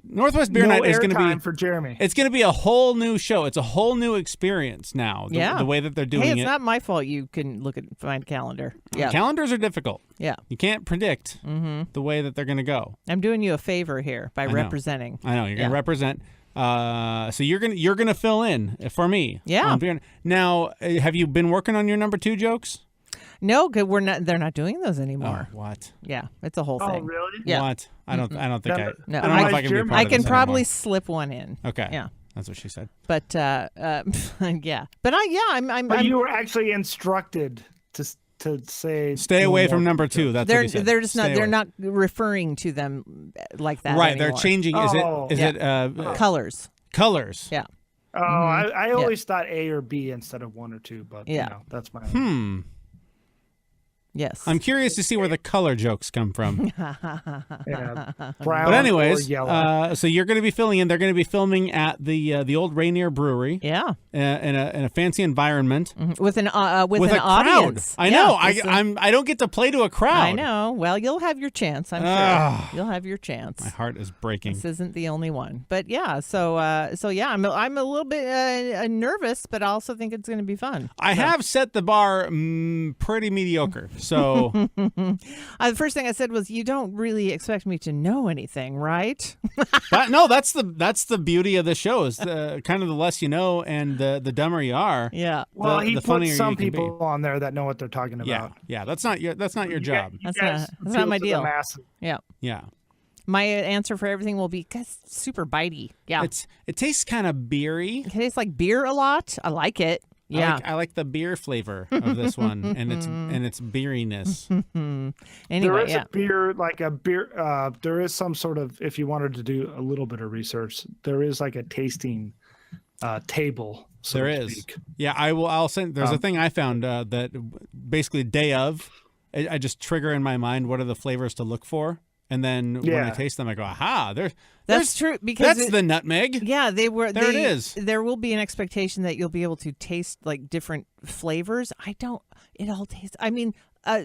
Speaker 1: Northwest Beer Night is going to be
Speaker 8: for Jeremy.
Speaker 1: It's going to be a whole new show. It's a whole new experience now. The way that they're doing it.
Speaker 2: Hey, it's not my fault. You can find a calendar. Yeah.
Speaker 1: Calendars are difficult.
Speaker 2: Yeah.
Speaker 1: You can't predict the way that they're going to go.
Speaker 2: I'm doing you a favor here by representing.
Speaker 1: I know you're going to represent. So you're gonna fill in for me.
Speaker 2: Yeah.
Speaker 1: Now, have you been working on your number 2 jokes?
Speaker 2: No, we're not. They're not doing those anymore.
Speaker 1: Oh, what?
Speaker 2: Yeah, it's a whole thing.
Speaker 8: Oh, really?
Speaker 2: Yeah.
Speaker 1: What? I don't think I don't know if I can be part
Speaker 2: I
Speaker 1: of
Speaker 2: can
Speaker 1: this
Speaker 2: probably
Speaker 1: anymore.
Speaker 2: slip one in.
Speaker 1: Okay.
Speaker 2: Yeah.
Speaker 1: That's what she said.
Speaker 2: But yeah. But I'm
Speaker 8: But you were actually instructed to say
Speaker 1: Stay away from number 2. That's what he said.
Speaker 2: They're just not.
Speaker 1: Stay
Speaker 2: They're
Speaker 1: away.
Speaker 2: not referring to them like that.
Speaker 1: Right.
Speaker 2: Anymore.
Speaker 1: They're changing. Is it
Speaker 2: colors?
Speaker 1: Colors.
Speaker 2: Yeah.
Speaker 8: Oh, I always thought A or B instead of 1 or 2, but that's my.
Speaker 2: Yes.
Speaker 1: I'm curious to see where the color jokes come from.
Speaker 8: Brown
Speaker 1: But anyways,
Speaker 8: or yellow.
Speaker 1: so you're going to be filling in. They're going to be filming at the old Rainier Brewery.
Speaker 2: Yeah.
Speaker 1: In a fancy environment
Speaker 2: with an
Speaker 1: with
Speaker 2: an
Speaker 1: a
Speaker 2: audience.
Speaker 1: Crowd. I know. I don't get to play to a crowd.
Speaker 2: I know. Well, you'll have your chance. I'm sure you'll have your chance.
Speaker 1: My heart is breaking.
Speaker 2: This isn't the only one, but yeah. So yeah, I'm a little bit nervous, but I also think it's going to be fun.
Speaker 1: I have set the bar pretty mediocre. So
Speaker 2: the first thing I said was, "You don't really expect me to know anything, right?"
Speaker 1: No, that's the beauty of the show is kind of the less you know and the dumber you are.
Speaker 2: Yeah.
Speaker 8: Well, he
Speaker 1: the
Speaker 8: put
Speaker 1: funnier
Speaker 8: some
Speaker 1: you can
Speaker 8: people
Speaker 1: be.
Speaker 8: on there that know what they're talking about.
Speaker 1: Yeah. That's not your job.
Speaker 2: That's not my deal. Yeah.
Speaker 1: Yeah.
Speaker 2: My answer for everything will be super bitey. Yeah.
Speaker 1: It tastes kind of beery.
Speaker 2: It tastes like beer a lot. I like it. Yeah.
Speaker 1: I like the beer flavor of this one and its beeriness.
Speaker 2: Anyway,
Speaker 8: there is a beer, like a beer. There is some sort of, if you wanted to do a little bit of research, there is like a tasting table. So
Speaker 1: there
Speaker 8: to
Speaker 1: is.
Speaker 8: speak.
Speaker 1: Yeah, I'll send. There's a thing I found that basically day of, I just trigger in my mind what are the flavors to look for. And then when I taste them, I go, aha,
Speaker 2: that's true. Because
Speaker 1: that's the nutmeg.
Speaker 2: Yeah, it is. There will be an expectation that you'll be able to taste like different flavors. It all tastes. I mean,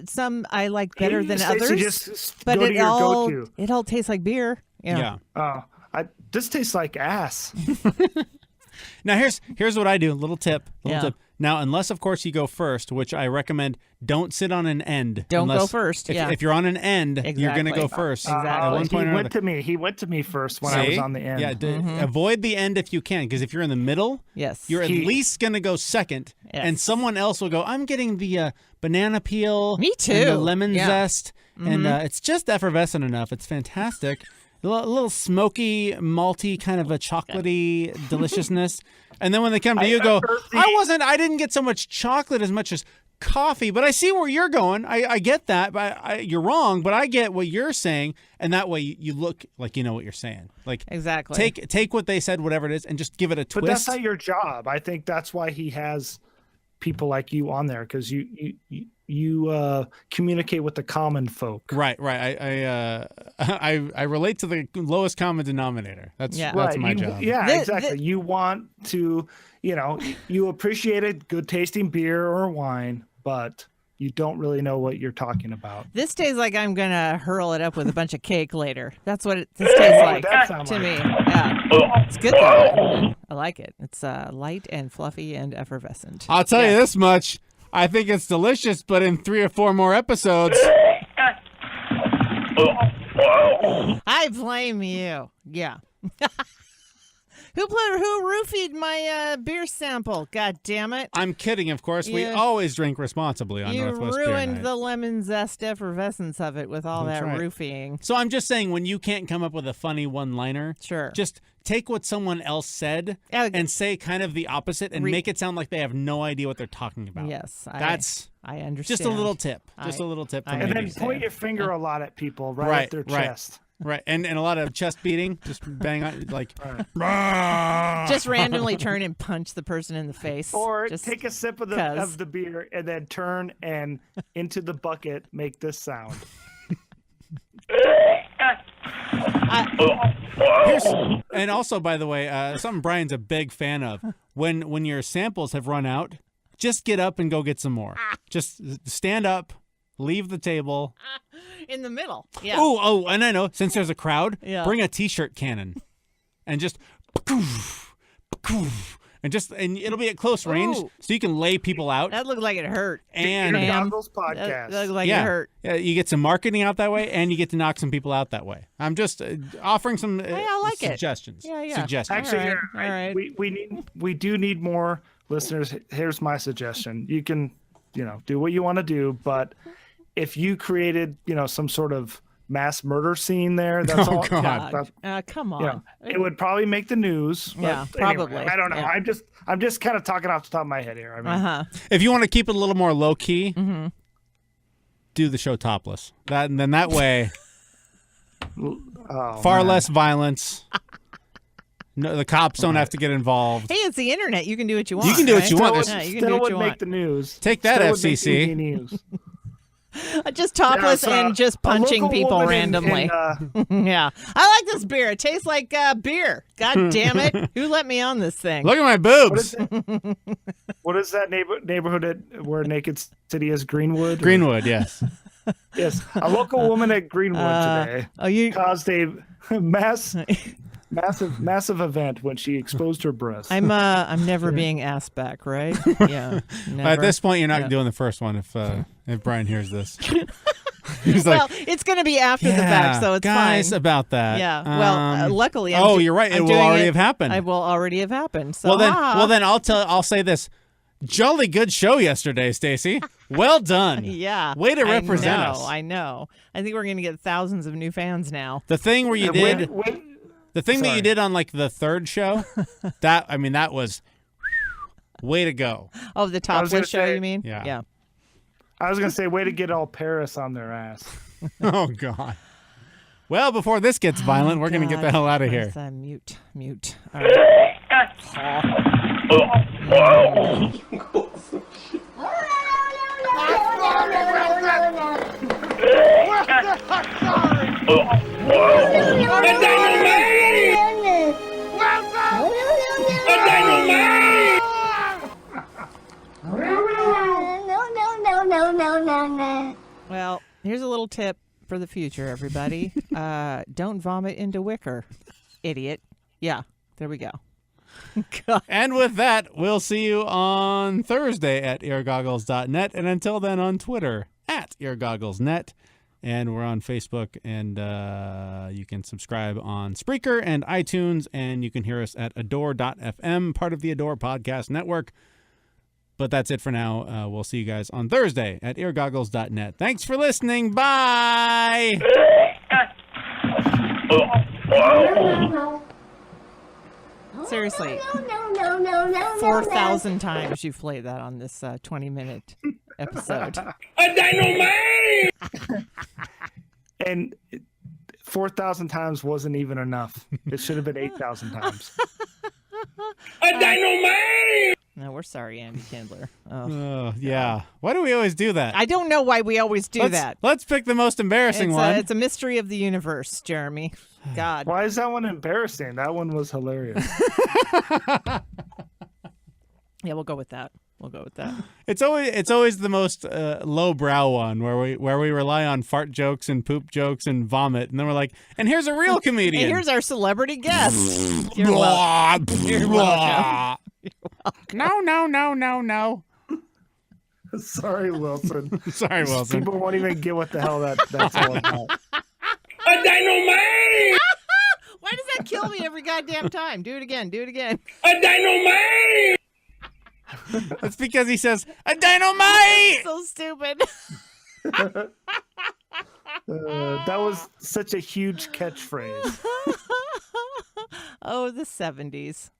Speaker 2: some I like better than others. But it all tastes like beer. Yeah.
Speaker 8: This tastes like ass.
Speaker 1: Now here's what I do. Little tip. Now, unless of course you go first, which I recommend, don't sit on an end.
Speaker 2: Don't go first.
Speaker 1: If you're on an end, you're going to go first.
Speaker 2: Exactly.
Speaker 1: At one point
Speaker 8: He went to me first when I was on the end.
Speaker 1: Yeah. Avoid the end if you can, because if you're in the middle, you're at least going to go second, and someone else will go. I'm getting the banana peel.
Speaker 2: Me too.
Speaker 1: And the lemon zest, and it's just effervescent enough. It's fantastic. A little smoky, malty, kind of a chocolatey deliciousness. And then when they come to you, go, I didn't get so much chocolate as much as coffee, but I see where you're going. I get that, but you're wrong, but I get what you're saying. And that way you look like you know what you're saying. Like
Speaker 2: exactly.
Speaker 1: Take what they said, whatever it is, and just give it a twist.
Speaker 8: But that's not your job. I think that's why he has people like you on there, because you communicate with the common folk.
Speaker 1: Right. I relate to the lowest common denominator. That's my job.
Speaker 8: Yeah, exactly. You want to, you appreciate a good tasting beer or wine, but you don't really know what you're talking about.
Speaker 2: This tastes like I'm gonna hurl it up with a bunch of cake later. That's what this tastes like to me. Yeah, it's good though. I like it. It's light and fluffy and effervescent.
Speaker 1: I'll tell you this much. I think it's delicious, but in 3 or 4 more episodes.
Speaker 2: I blame you. Yeah. Who roofied my beer sample? God damn it!
Speaker 1: I'm kidding, of course. We always drink responsibly on Northwest Beer Night.
Speaker 2: You ruined the lemon zest effervescence of it with all that roofing.
Speaker 1: So I'm just saying, when you can't come up with a funny one-liner, just take what someone else said and say kind of the opposite and make it sound like they have no idea what they're talking about.
Speaker 2: Yes,
Speaker 1: I
Speaker 2: understand.
Speaker 1: Just a little tip. Just a little tip.
Speaker 8: And then point your finger a lot at people right at their chest.
Speaker 1: Right, and a lot of chest beating, just bang on, like,
Speaker 2: just randomly turn and punch the person in the face,
Speaker 8: or take a sip of the beer and then turn and into the bucket make this sound.
Speaker 1: And also, by the way, something Brian's a big fan of. When your samples have run out, just get up and go get some more. Just stand up. Leave the table.
Speaker 2: In the middle. Yeah.
Speaker 1: Oh, and I know, since there's a crowd, bring a t-shirt cannon. And just and it'll be at close range, so you can lay people out.
Speaker 2: That looked like it hurt.
Speaker 8: And Goggles podcast.
Speaker 2: That looked like it hurt.
Speaker 1: Yeah, you get some marketing out that way, and you get to knock some people out that way. I'm just offering some suggestions.
Speaker 2: Yeah.
Speaker 1: Suggestions.
Speaker 8: Actually,
Speaker 2: all right.
Speaker 8: We do need more listeners. Here's my suggestion. You can, do what you want to do, but if you created, some sort of mass murder scene there, that's all.
Speaker 2: God. Come on.
Speaker 8: It would probably make the news.
Speaker 2: Yeah,
Speaker 8: probably.
Speaker 2: anyway,
Speaker 8: I don't know.
Speaker 2: Yeah.
Speaker 8: I'm just kind of talking off the top of my head here. I mean,
Speaker 1: if you want to keep it a little more low key, do the show topless. And then that way,
Speaker 8: Oh,
Speaker 1: far
Speaker 8: man.
Speaker 1: less violence. No, the cops don't have to get involved.
Speaker 2: Hey, it's the internet. You can do what you want.
Speaker 1: You can do what you want.
Speaker 2: Yeah, you can
Speaker 8: Still
Speaker 2: do what
Speaker 8: would
Speaker 2: you
Speaker 8: make
Speaker 2: want.
Speaker 8: the news.
Speaker 1: Take that,
Speaker 8: Still would make
Speaker 1: FCC.
Speaker 8: TV news.
Speaker 2: Just topless
Speaker 8: Yeah, so
Speaker 2: and just
Speaker 8: a
Speaker 2: punching
Speaker 8: local
Speaker 2: people
Speaker 8: woman
Speaker 2: randomly. Yeah. I like this beer. It tastes like beer. God damn it. Who let me on this thing?
Speaker 1: Look at my boobs.
Speaker 8: What is that neighborhood where Naked City is? Greenwood?
Speaker 1: Greenwood, yes.
Speaker 8: Yes. A local woman at Greenwood today caused a massive event when she exposed her breasts.
Speaker 2: I'm never being asked back, right? Yeah. Never.
Speaker 1: At this point, you're not doing the first one if Brian hears this. He's
Speaker 2: well, it's going to be after the fact, so it's
Speaker 1: guys,
Speaker 2: fine.
Speaker 1: about that.
Speaker 2: Yeah. Well, luckily,
Speaker 1: you're right. It will already have happened.
Speaker 2: It will already have happened. So
Speaker 1: well then I'll say this. Jolly good show yesterday, Stacy. Well done.
Speaker 2: Yeah.
Speaker 1: Way to represent us.
Speaker 2: I know. I think we're going to get thousands of new fans now.
Speaker 1: The thing where you did the thing that you did on like the third show, that was way to go.
Speaker 2: Oh, the topless show, you mean?
Speaker 1: Yeah.
Speaker 8: I was going to say, way to get all Paris on their ass.
Speaker 1: Oh, God. Well, before this gets violent, we're going to get the hell out of here.
Speaker 2: Mute. All right. Well, here's a little tip for the future, everybody. Don't vomit into wicker, idiot. Yeah, there we go. God.
Speaker 1: And with that, we'll see you on Thursday at eargoggles.net. And until then, on Twitter at eargogglesnet. And we're on Facebook, and you can subscribe on Spreaker and iTunes, and you can hear us at adore.fm, part of the Adore Podcast Network. But that's it for now. We'll see you guys on Thursday at eargoggles.net. Thanks for listening. Bye!
Speaker 2: Seriously. 4,000 times you've played that on this 20-minute episode.
Speaker 11: A dynamite!
Speaker 8: And 4,000 times wasn't even enough. It should have been 8,000 times.
Speaker 11: A dynamite!
Speaker 2: No, we're sorry, Andy Kindler.
Speaker 1: Yeah. Why do we always do that?
Speaker 2: I don't know why we always do that.
Speaker 1: Let's pick the most embarrassing one.
Speaker 2: It's a mystery of the universe, Jeremy. God.
Speaker 8: Why is that one embarrassing? That one was hilarious.
Speaker 2: Yeah, we'll go with that.
Speaker 1: It's always the most lowbrow one where we rely on fart jokes and poop jokes and vomit, and then we're like, and here's a real comedian.
Speaker 2: And here's our celebrity guest. You're welcome. You're welcome.
Speaker 1: No.
Speaker 8: Sorry, Wilson.
Speaker 1: Sorry, Wilson.
Speaker 8: People won't even get what the hell that's all about.
Speaker 11: A dynamite!
Speaker 2: Why does that kill me every goddamn time? Do it again.
Speaker 11: A dynamite!
Speaker 1: That's because he says, a dynamite!
Speaker 2: So stupid.
Speaker 8: That was such a huge catchphrase.
Speaker 2: Oh, the 70s.